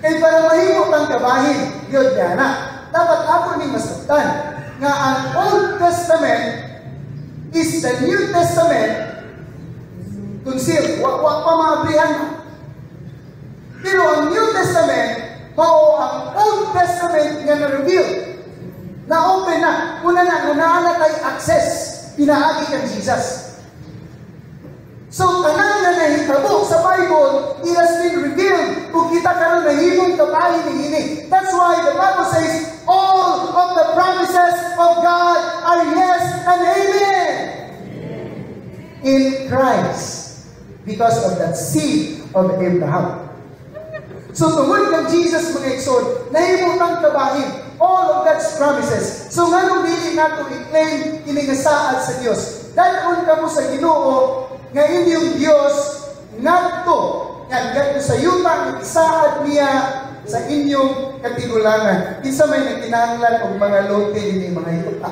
Kaya para mahimot ang kabahin, yun niya na. Dapat ako ni masabtan nga ang Old Testament is the New Testament concealed. Wag pa maabrihan na. Pero ang New Testament, mao ang Old Testament nga na-reveal. Na-open na. Una na, naala kay access. Pinaagi kang Jesus. So, tanan na nahitabo sa Bible, it has been revealed kung kita karon nahimong kabahin ni ini. That's why the Bible says, all of the promises of God are yes and amen. In Christ, because of that seed of Abraham. So, tungod ng Jesus mga igsoon, nahimong ang kabahin, all of God's promises. So, nga nung dili nato i-claim iningasaad sa Diyos. Dahil ka mo sa Ginoo, nga inyong Diyos ngadto sa yuta isaad niya sa inyong katigulangan. Kinsa may nagkinahanglan og mga lote dinhi mga yuta.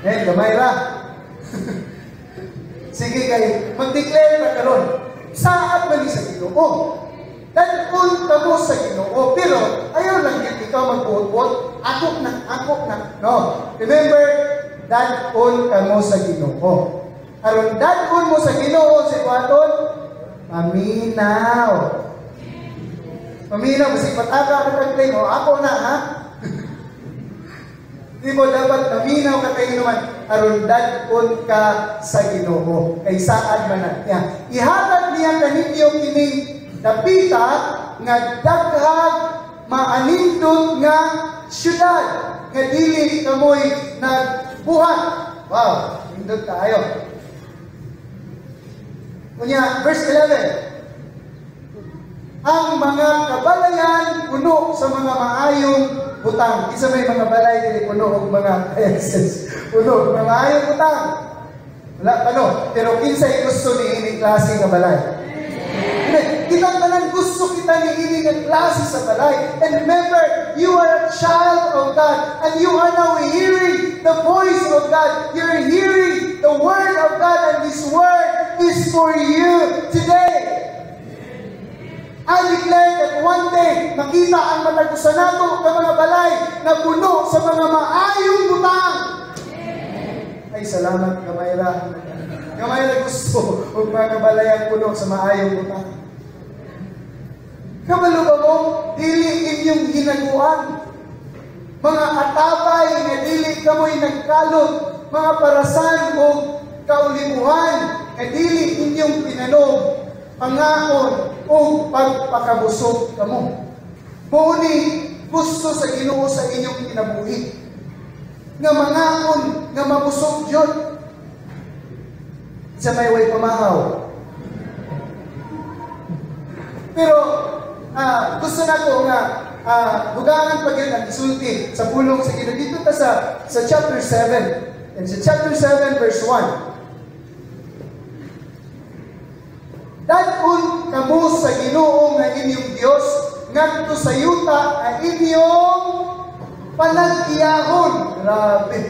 Gamay ra. Sige kay mag-declare na karon. Saad man sa Ginoo. Dadkon kamo sa Ginoo, pero ayaw lang yun ikaw magbuot-buot. Ako na. No. Remember, dadkon kamo sa Ginoo. Aron dadkon mo sa Ginoo sa Ecuador, paminaw. Paminaw, kasi pataga ka kag ako na, ha? Di mo dapat paminaw ka kayo naman, aron dadkon ka sa Ginoo. Kay saan man na. Ihatag niya kaninyo kining dapita nga daghag maanindot nga syudad nga dili kamoy nagbuhat. Wow, indot tayo. Kunya, verse 11. Ang mga kabalayan puno sa mga maayong butang. Isa may mga balay dili puno og mga puno mga maayong butang. Wala pa no, pero kinsay gusto ni ini klase nga balay. Kita tanan gusto kita ni ini nga klase sa balay. And remember, you are a child of God and you are now hearing the voice of God. You're hearing the word of God, and this word is for you today. I declare that one day, makita ang matagusan nato ng mga balay na puno sa mga maayong butang. Ay, salamat, Gamayra. Gamayra gusto huwag mga balay ang puno sa maayong butang. Kabalo ba mo, dili inyong ginaguan. Mga atabay nga dili kamoy nagkalot, mga parasan o kaulimuhan nga dili inyong pinanog, pangakon o pagpakabusog kamo. Muni gusto sa Ginoo sa inyong kinabuhi. Nga mangaon, nga mabusog yun. Sa may way pamahaw. Pero, gusto na ko nga, hugangan pag yun ang isulti sa pulong sa Ginoo. Dito ta sa chapter 7. And sa chapter 7 verse 1. Dadun kamo sa Ginoo nga inyong Dios ngadto sa yuta nga inyong panag-iyahon. Grabe.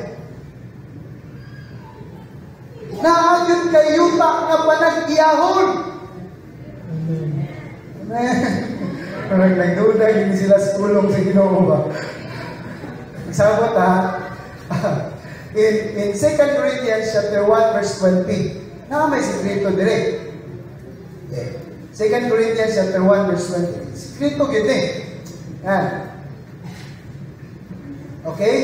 Naagyon kay yuta nga panag-iyahon. Parang nagduda hindi sila sa tulong sa Ginoo ba? Sabot in 2 Corinthians chapter 1 verse 20. Na may sekreto dire. 2 Corinthians chapter 1 verse 20. Sekreto gid Yan. Okay?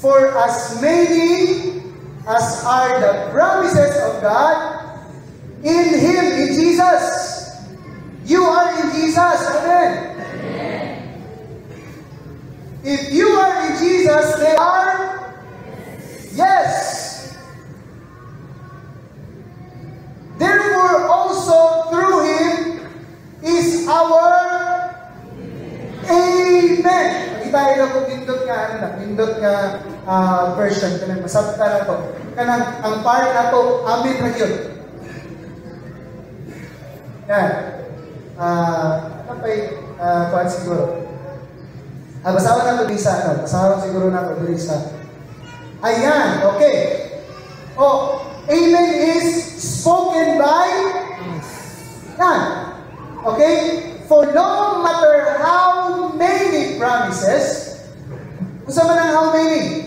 For as many as are the promises of God in Him, in Jesus. You are in Jesus. Amen. If you are in Jesus, they are yes. Therefore also through Him is our Amen. Itayo na kung pindot nga version. Kanang masabta na to. Kanang ang part na to, Amen na yun. Yan. Ano pa kuhan siguro? Basawan na ito bisa. Basawan siguro na ito bisa. Ayan. Okay. Amen is spoken by yan. Okay? For no matter how many promises, kung saan man ang how many?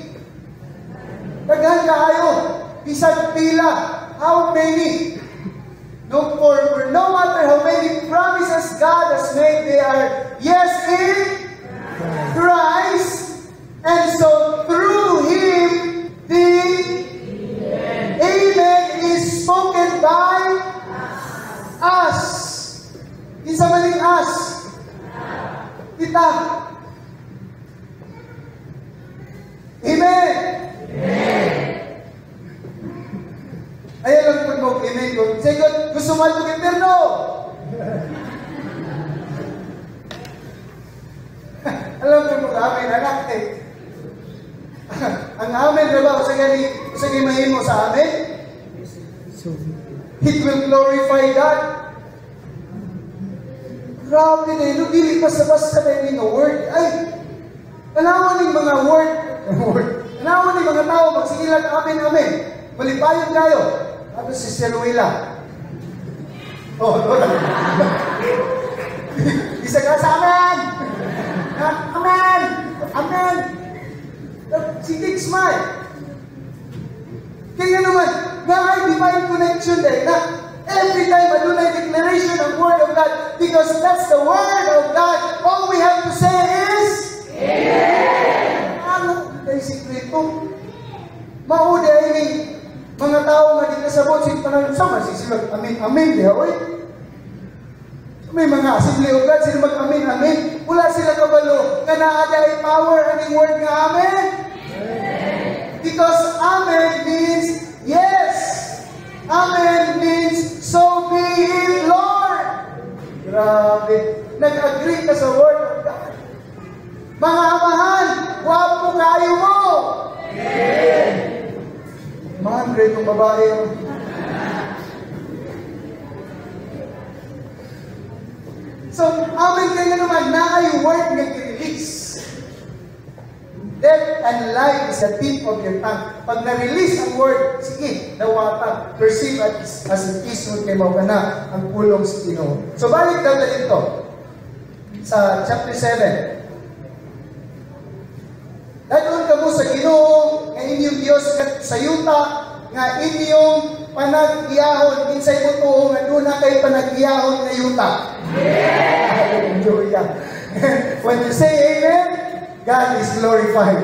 Daghan kaayo. Bisag pila. How many? No, for no matter how many promises God has made, they are yes in Christ. And so through Him, the Amen is spoken by us. Isa maling us. Kita. Amen. Ayan lang po mag-amen ko. Second, gusto mo ito eterno. Alam ko mag-amen, anak ang amen na ba? Usagay mahimo sa amen? It will glorify God. Grabe na yun. Dili pa sa basta na yung word. Ay, kanawan yung mga word. Kanawan yung mga tao. Magsigilan, amen. Malipayon kayo. Ano si Seluila? Isa ka sa amen! Amen! Amen! Si Dick Smile. Kaya naman, na ay divine connection din na every time I do na declaration of Word of God because that's the Word of God. All we have to say is Amen! Ano? Dahil sikreto. Maudi ay mga tao nga di kasabot sa sama sisilog. Amen, amen. Diya, oy. May mga assembly of God, sila mag-amen, amen. Wala sila kabalo. Nga naaday power ang word nga amen. Because amen means yes. Amen means so be it, Lord. Grabe. Nag-agree ka sa word of God. Mga amahan, wapo kayo mo. Amen. Man, great yung babae. So, amen kayo naman na ay word na i-release. Death and life is the tip of your tongue. Pag na-release ang word, sige, dawata, perceive as it is mo kay Mawagana ang pulong sa Ginoo. So, balik daw na dito sa chapter 7. Dadun ka mo sa Ginoo nga inyong Diyos sa yuta nga inyong panag-iyahon. Kinsay mo to nga doon na kay panag-iyahon na yuta. Hallelujah. When you say amen, God is glorified.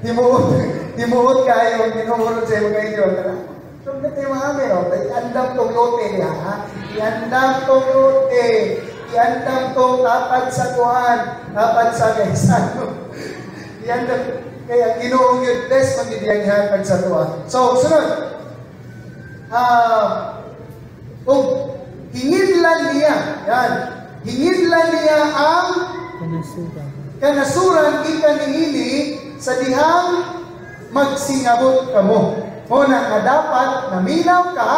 Himuot kayo, hinuhulog sa mga inyo. So, natin yung amin, andam tong lote niya, ha? Andam tong lote. iandam to tapad sa kuhan, tapad sa kaisano. Iandam, kaya Ginoo yun, bless magiging hatag sa tuwa. So, sunod. Hingidlan niya, yan, hingidlan niya ang kanasuran ikaniini sa dihang magsingabot kamo. Muna nga dapat naminaw ka,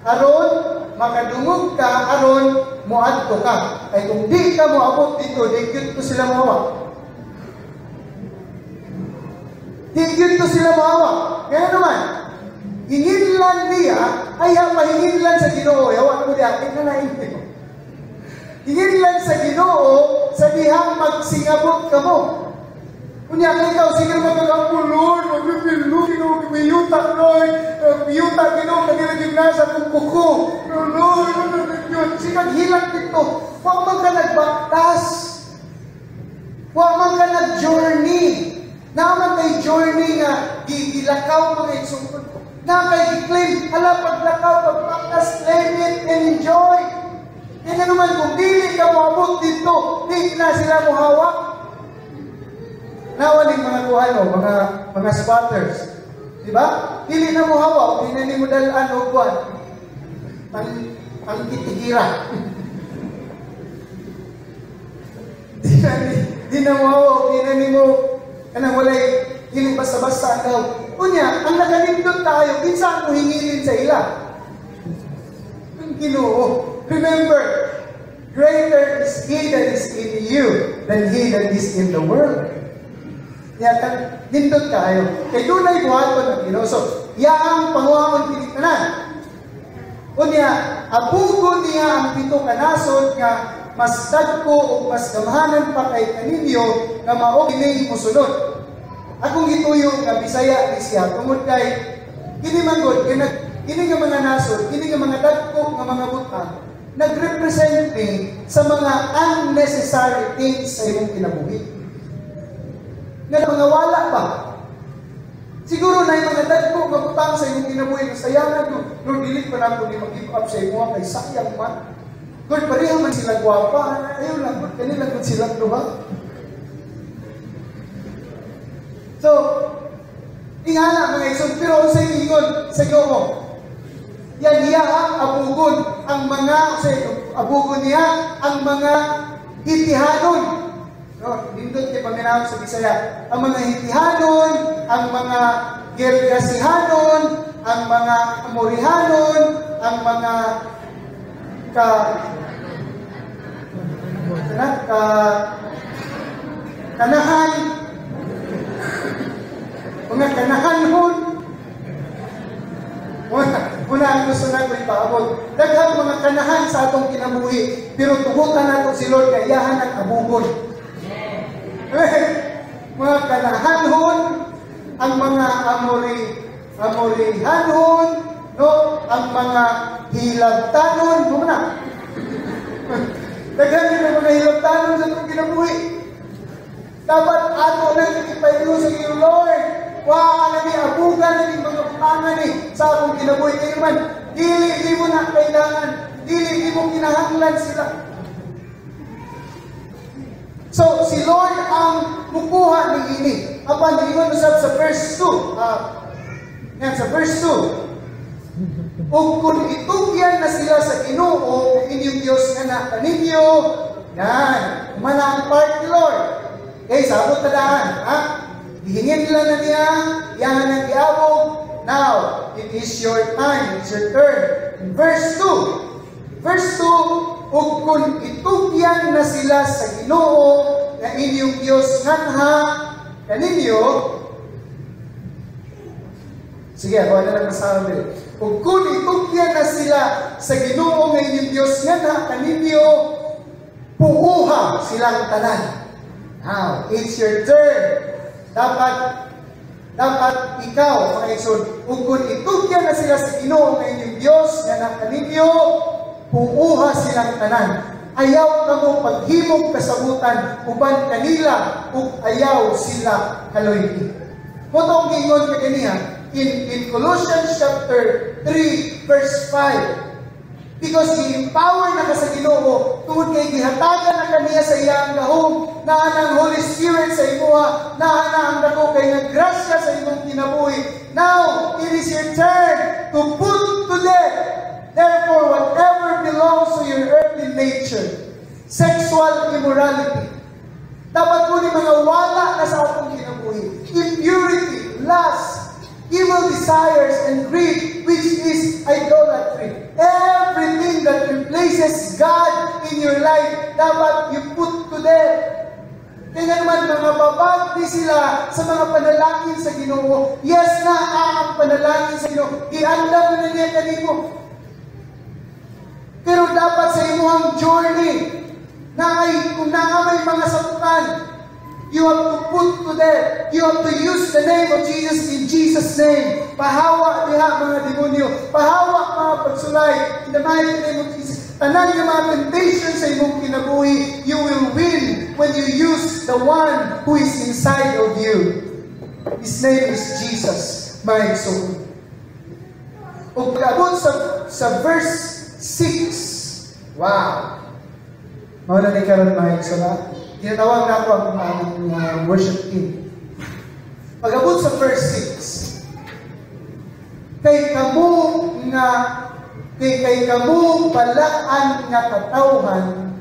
aron makadungog ka, aron muadto ka. Ay kung di ka moabot dito, di gyud ko sila mahawa. Di gyud ko sila mahawa. Kaya naman, hingidlan niya, ay mahingidlan sa Ginoo. Yawa ko diya, tingnan ko. Hingidlan sa Ginoo, sa dihang magsingabot kamo. Kunya ka ikaw, sige naman ako, Lord, magpipilo, Ginoo, kumiyuta, Lord, kumiyuta, Ginoo, kanilagin na sa kong kuko. Lord, sige, hilang dito. Huwag man ka nagbaktas. Huwag man ka nag-journey. Naman kay journey nga, gilakaw mga igsungkod ko. Na kay i-claim, hala, paglakaw, pagbaktas, claim it and enjoy. Yan na naman, kung dili ka maabot dito, di na sila mo hawak. Nawaling mga kuhano, mga spotters. Diba? Dili na mo hawak, di na ni mo dalaan o buwan. Ang kitigira. Di na mo hawak, di na ni mo, kanang walay, hiling basta-basta daw. Kunya, ang nagalindot tayo, minsan mo hingilin sa ila. Ang Ginoo. Remember, greater is He that is in you than he that is in the world. Kaya nindot kayo. Kaya doon ay buhaton ng Ginoo. So, yaang panguhamon pinikanan. Kunya, abugo niya ang pito kanasod nga mas dagko o mas gamahanan pa kay kaninyo nga mao kini musunod. Akong gituyo nga Bisaya ni siya tungod kay kini man gud kini nga mga nasod, kini nga mga dagko nga mga butang nagrepresent sa mga unnecessary things sa imong kinabuhi. Nga mga wala pa. Siguro na yung mga dagko nga butang sa imong kinabuhi kasayangan no dili pa na ko ni mag-give up sa imo kay sayang man. Good pareho man sila gwapa, ayaw lang gud kanila gud sila duha. So, ingana mga isod, pero sa ingon, sa Ginoo, yan niya abugon ang mga, abugon niya ang mga hitihanon. No, nindot kay paminahon sa Bisaya. Ang mga hitihanon, ang mga gergasihanon, ang mga amorihanon, ang mga kanahan, mga kanahanhon. Muna ang gusto na ko ipaabot. Daghang mga kanahan sa atong kinabuhi, pero tugutan nato si Lord kay yahan ang abugon. Mga kanahanhon, ang mga amorihanhon, no, ang mga hilabtanon, muna. Daghang yung mga hilabtanon sa atong kinabuhi. Dapat ato nang ipayo sa iyo, Lord. Wa na ni abugan na ni mga pangan ni sa akong kinabuhi. Kaya naman, dili mo na kailangan, dili mo kinahanglan sila. So, si Lord ang mukuha ni ini. Apan, diingon usap sa verse 2. Yan, sa verse 2. O kung itugyan na sila sa Ginoo, inyong Diyos nga na kaninyo, yan, umana ang part ni Lord. Okay, sabot na daan, ha? Hihingin lang na niya, yan ang iabog. Now, it is your time, it's your turn. In verse 2, ug kung itugyan na sila sa Ginoo, na inyong Diyos nga kaninyo, sige, ako na lang masabi. Ug kung itugyan na sila sa Ginoo, nga inyong Diyos nga kaninyo, puuha silang tanan. Now, it's your turn. Dapat ikaw, mga isod, ug kung itugyan na sila sa Ginoo nga inyong Diyos nga kaninyo, puuha silang tanan. Ayaw kamo paghimog kasabutan uban kanila ug ayaw sila kaloy. Motong gingon kaniya in Colossians chapter 3 verse 5. Because i-empower na ka sa Ginoo tungod kay gihatagan na kaniya sa iyang gahom, naa ng Holy Spirit sa imuha, naa na ang dako kay naggrasya sa imong kinabuhi. Now, it is your turn to put to death, therefore, whatever belongs to your earthly nature, sexual immorality. Dapat po ni mga wala na sa atong kinabuhi. Impurity, lust, evil desires, and greed, which is idolatry. Everything that replaces God in your life, dapat you put to death. Kaya naman mga babagdi sila sa mga panalangin sa Ginoo. Yes na ang panalangin sa Ginoo. Iandam na niya kanimo. Pero dapat sa imuhang journey, na ay, kung may mga sapukan, you have to put to death. You have to use the name of Jesus in Jesus' name. Pahawa diha mga demonyo. Pahawa mga pagsulay. In the mighty name of Jesus. Tanan yung mga temptation sa imong kinabuhi, you will win when you use the one who is inside of you. His name is Jesus, my soul. Ug pag-abot sa verse 6. Wow. Mawala ni karon mga igsoon. Tinatawag na ako ang aming worship team. Pag-abot sa verse 6, kay kamu balaan nga katawhan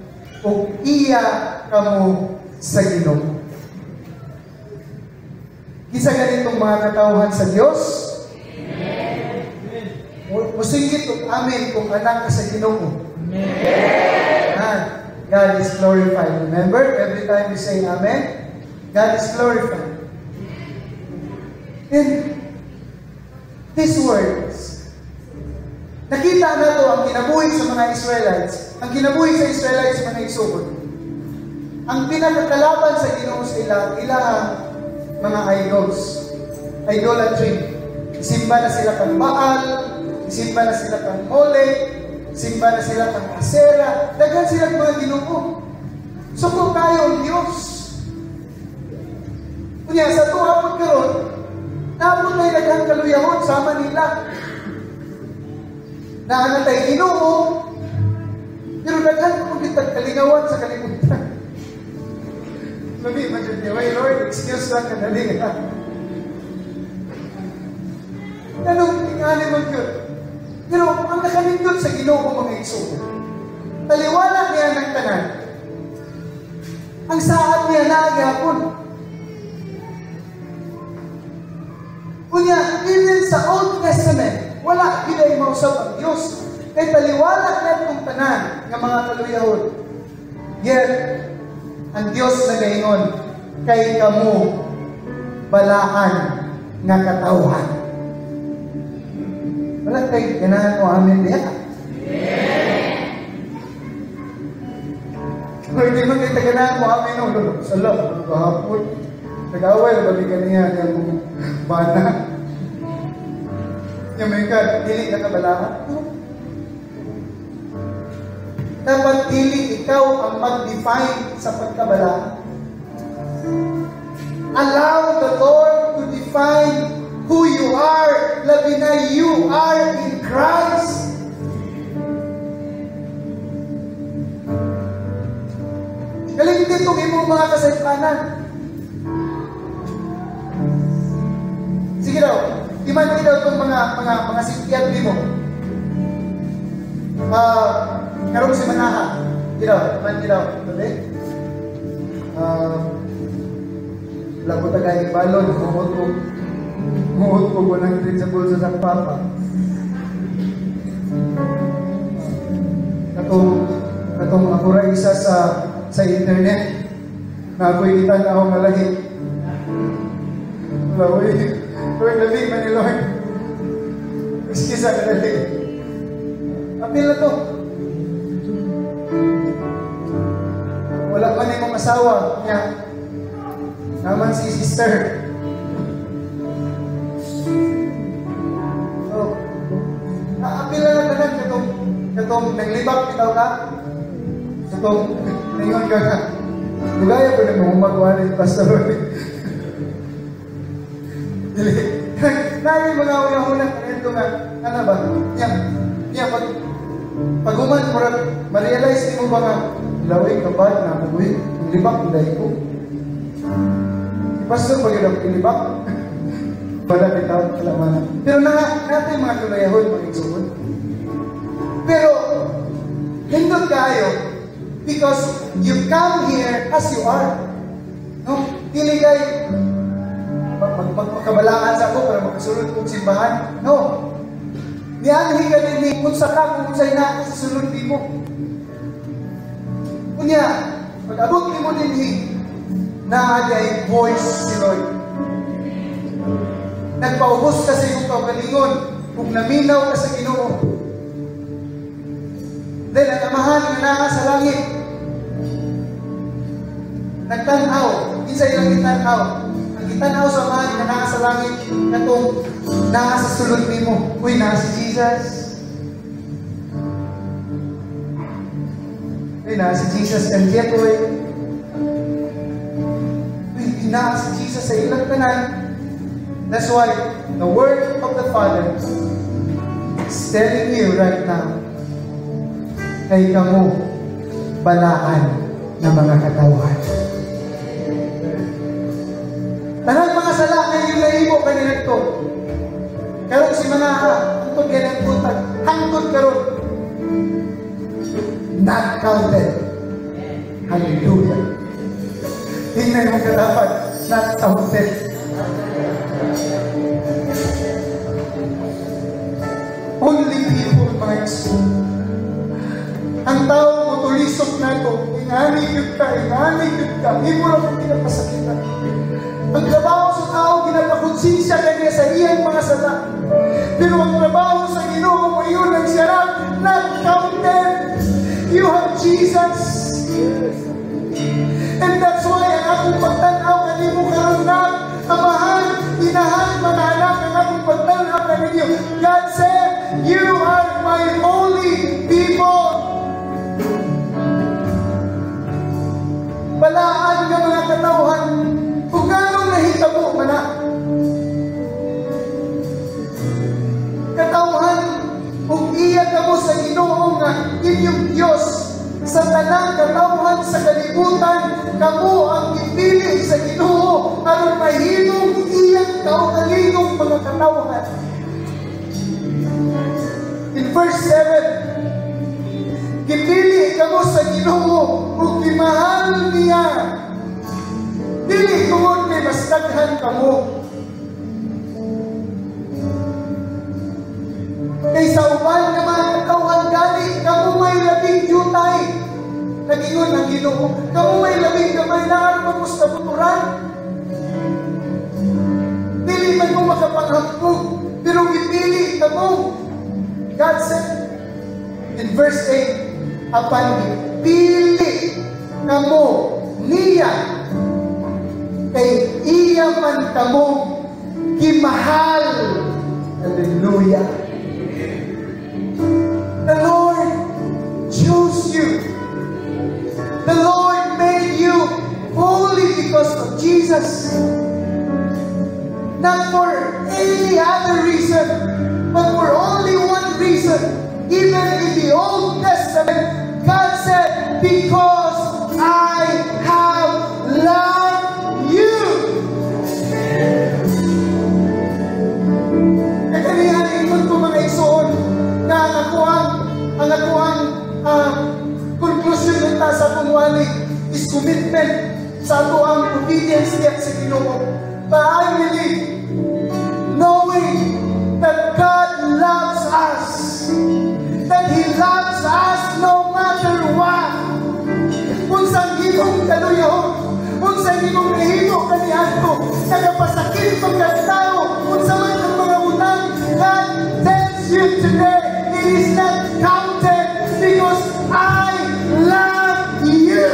o iya kamu sa Ginoo. Kisa ganitong mga katawhan sa Dios? Amen. Musigit ug amen kung anak ka sa Ginoo. Amen. God is glorified. Remember, every time we say Amen, God is glorified. In these words, nakita na to ang kinabuhi sa mga Israelites, ang kinabuhi sa Israelites sa mga Isugod. Ang pinakakalaban sa Ginoo sa ilang mga idols, idolatry. Isimba na sila kang Baal, isimba na sila kang Molech, simba na sila kang Asera, daghan sila mga Ginoo. So kung tayo ang Diyos, kunya sa tuwa pagkaroon, napon tayo daghang kaluyahon sama nila. Naanatay Ginoo, pero daghan kung kitag kalingawan sa kalimutan. Labi, madyan niya, "Wait, Lord, excuse lang kadali nga." Ganong tingani mo yun. Pero ang nakalindot sa Ginoo mga igsoon, taliwala niya ng tanan. Ang saad niya nagyapon. Kunya, even sa Old Testament, wala gid mausab ang Dios. Kay taliwala niya itong tanan ng mga kaluyahon. Yet, ang Dios nagaingon, kay kamu balaan nga katawhan. Wala kayo ganahan mo amin diya. Kung hindi mo kayo ganahan mo amin o lulok sa loob, kahapon. Nag-away, balikan niya yung bana. Yung may ka, dili ka kabalaan. Dapat dili ikaw ang mag-define sa pagkabalaan. Allow the Lord to define who you are, labi na you are in Christ. Kalimtin itong imong mga kasaypanan. Sige daw, iman daw itong mga sikyat di mo. Karong si Manaha. Iman daw. Sabi? Labo tagay balon, muhot ko ng principle sa Papa. Katong ako ra isa sa internet na ako'y itan ako malahi. Lord, labi man ni Lord. Excuse ka dali. Apil na to. Wala pa ni mong asawa niya. Naman si sister. Naapila na tanan katong naglibak bitaw ka. Katong ningon ka ka. Lugaya ko na magwanin pastor. Dili. Naay mga una-una kanito nga ano ba? Niya Pag uman, ma-realize mo ba nga, ilaway ka ba na mabuhay? Ilibak, ilay ko. Si Pastor, pag ilibak, wala bitaw, wala man. Pero natin mga tulayahon, mga igsuon. Pero, hindot kayo, because you come here as you are. No? Dili kayo, magkabalaan sa ako para makasulod kong simbahan. No. Niyanhi ka din kung sa ka, kung sa'y na sa sulod di mo. Kunya, pag-abot ni mo din na ay voice si Lord. Nagpaubos ka sa iyong kaugalingon kung naminaw ka sa Ginoo. Then, ang amahan na naka sa langit, nagtanaw, isa ilang itanaw. Ang itanaw sa amahan na naka sa langit, na itong naka sa sulod ni mo. Uy, naka si Jesus. Uy, naka si Jesus and yet, uy, naka si Jesus sa ilang tanan. That's why the word of the Father is telling you right now, kay kamo balaan ng mga katawan. Tanang mga sala na yung naibo kanina ito. Karong si mga hangtod yan ang putag. Hangtod karon. Not counted. Hallelujah. Tingnan mo ka dapat. Not counted. Only people, mga iso. Ang tao mo tulisok na ito. Ingani yun ka. Hindi mo lang pinapasakitan. Ang trabaho sa tao, ginapakonsensya kanya sa iyang mga sala. Pero ang trabaho sa Ginoo mo, yun ang siyarap, not counted. You have Jesus. And that's why ang akong pagtanaw kanimo karon na amahan, inahan, mananak ang akong pagtanaw kanimo. God said, you are my holy people. Balaan ka mga katawhan, kung anong nahitabo man na. Katawhan, kung iya ka mo sa Ginoo nga inyong Diyos, sa tanang katawhan sa kalibutan, kamo ang ipili sa Ginoo, aron mahimong iyang kaugalingong mga katawhan. In verse 7, kipili ka mo sa Ginoo, kung kimahal niya, dili tungod kay mas daghan kamo. Kay sa uban nga mga katawhan gali, kamo may labing jutay. Nagingon ang Ginoo, kamo may labing gamay na aron mo sa buturan. Dili man mo makapanghampog, pero gipili kamo. God said in verse 8, apan pili kamo niya, kay iya man kamo kimahal. Hallelujah. The Lord chose you. The Lord made you holy because of Jesus. Not for any other reason, but for only one reason. Even in the Old Testament, God said, because I have loved you. Kanihan ikon ko mga igsoon na ang akuang conclusion nita sa pungwali is commitment sa ato ang obedience niya sa Ginoo. But I believe, knowing that God loves us, that He loves us no matter what. Kung saan gibong kaluyahon, kung saan gibong nahimo kanihanto, nagapasakit pagkatao, kung saan man ang mga utang, God tells you today, it is not counted because I love you.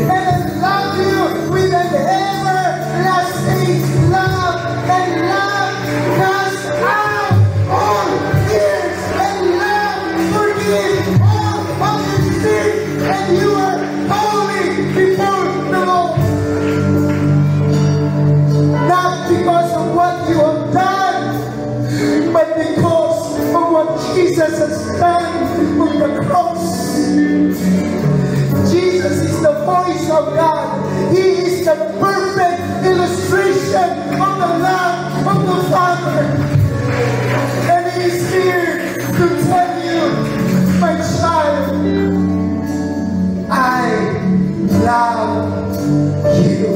And I love you with an everlasting love. And love casts out all fears. And love forgives all of your sins. And you are holy before the Lord. Not because Jesus has died on the cross. Jesus is the voice of God. He is the perfect illustration of the love of the Father. And He is here to tell you, my child, I love you.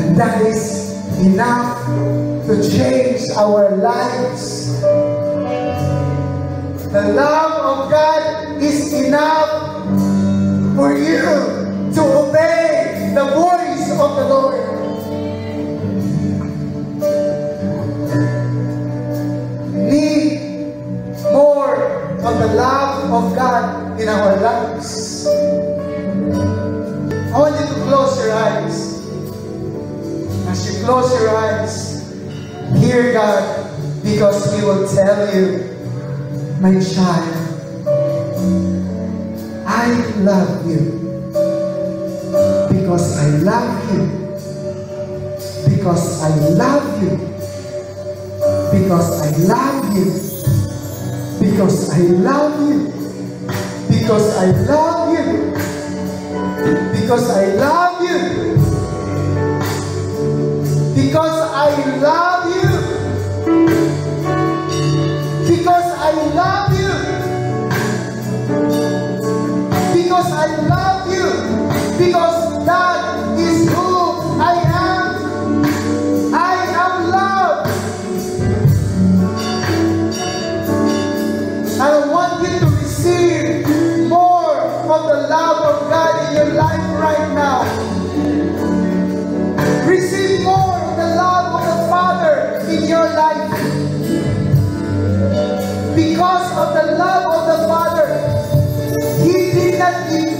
And that is enough to change our lives. The love of God is enough for you to obey the voice of the Lord. Need more of the love of God in our lives. I want you to close your eyes. As you close your eyes, hear God, because He will tell you, my child, I love you because I love you, because I love you, because I love you, because I love you, because I love you, because I love you, because I love you, because I love you, because I love you, because that is who I am. I am love. I want you to receive more of the love of God in your life right now. Receive more of the love of the Father in your life. Because of the love of the Father, He did not give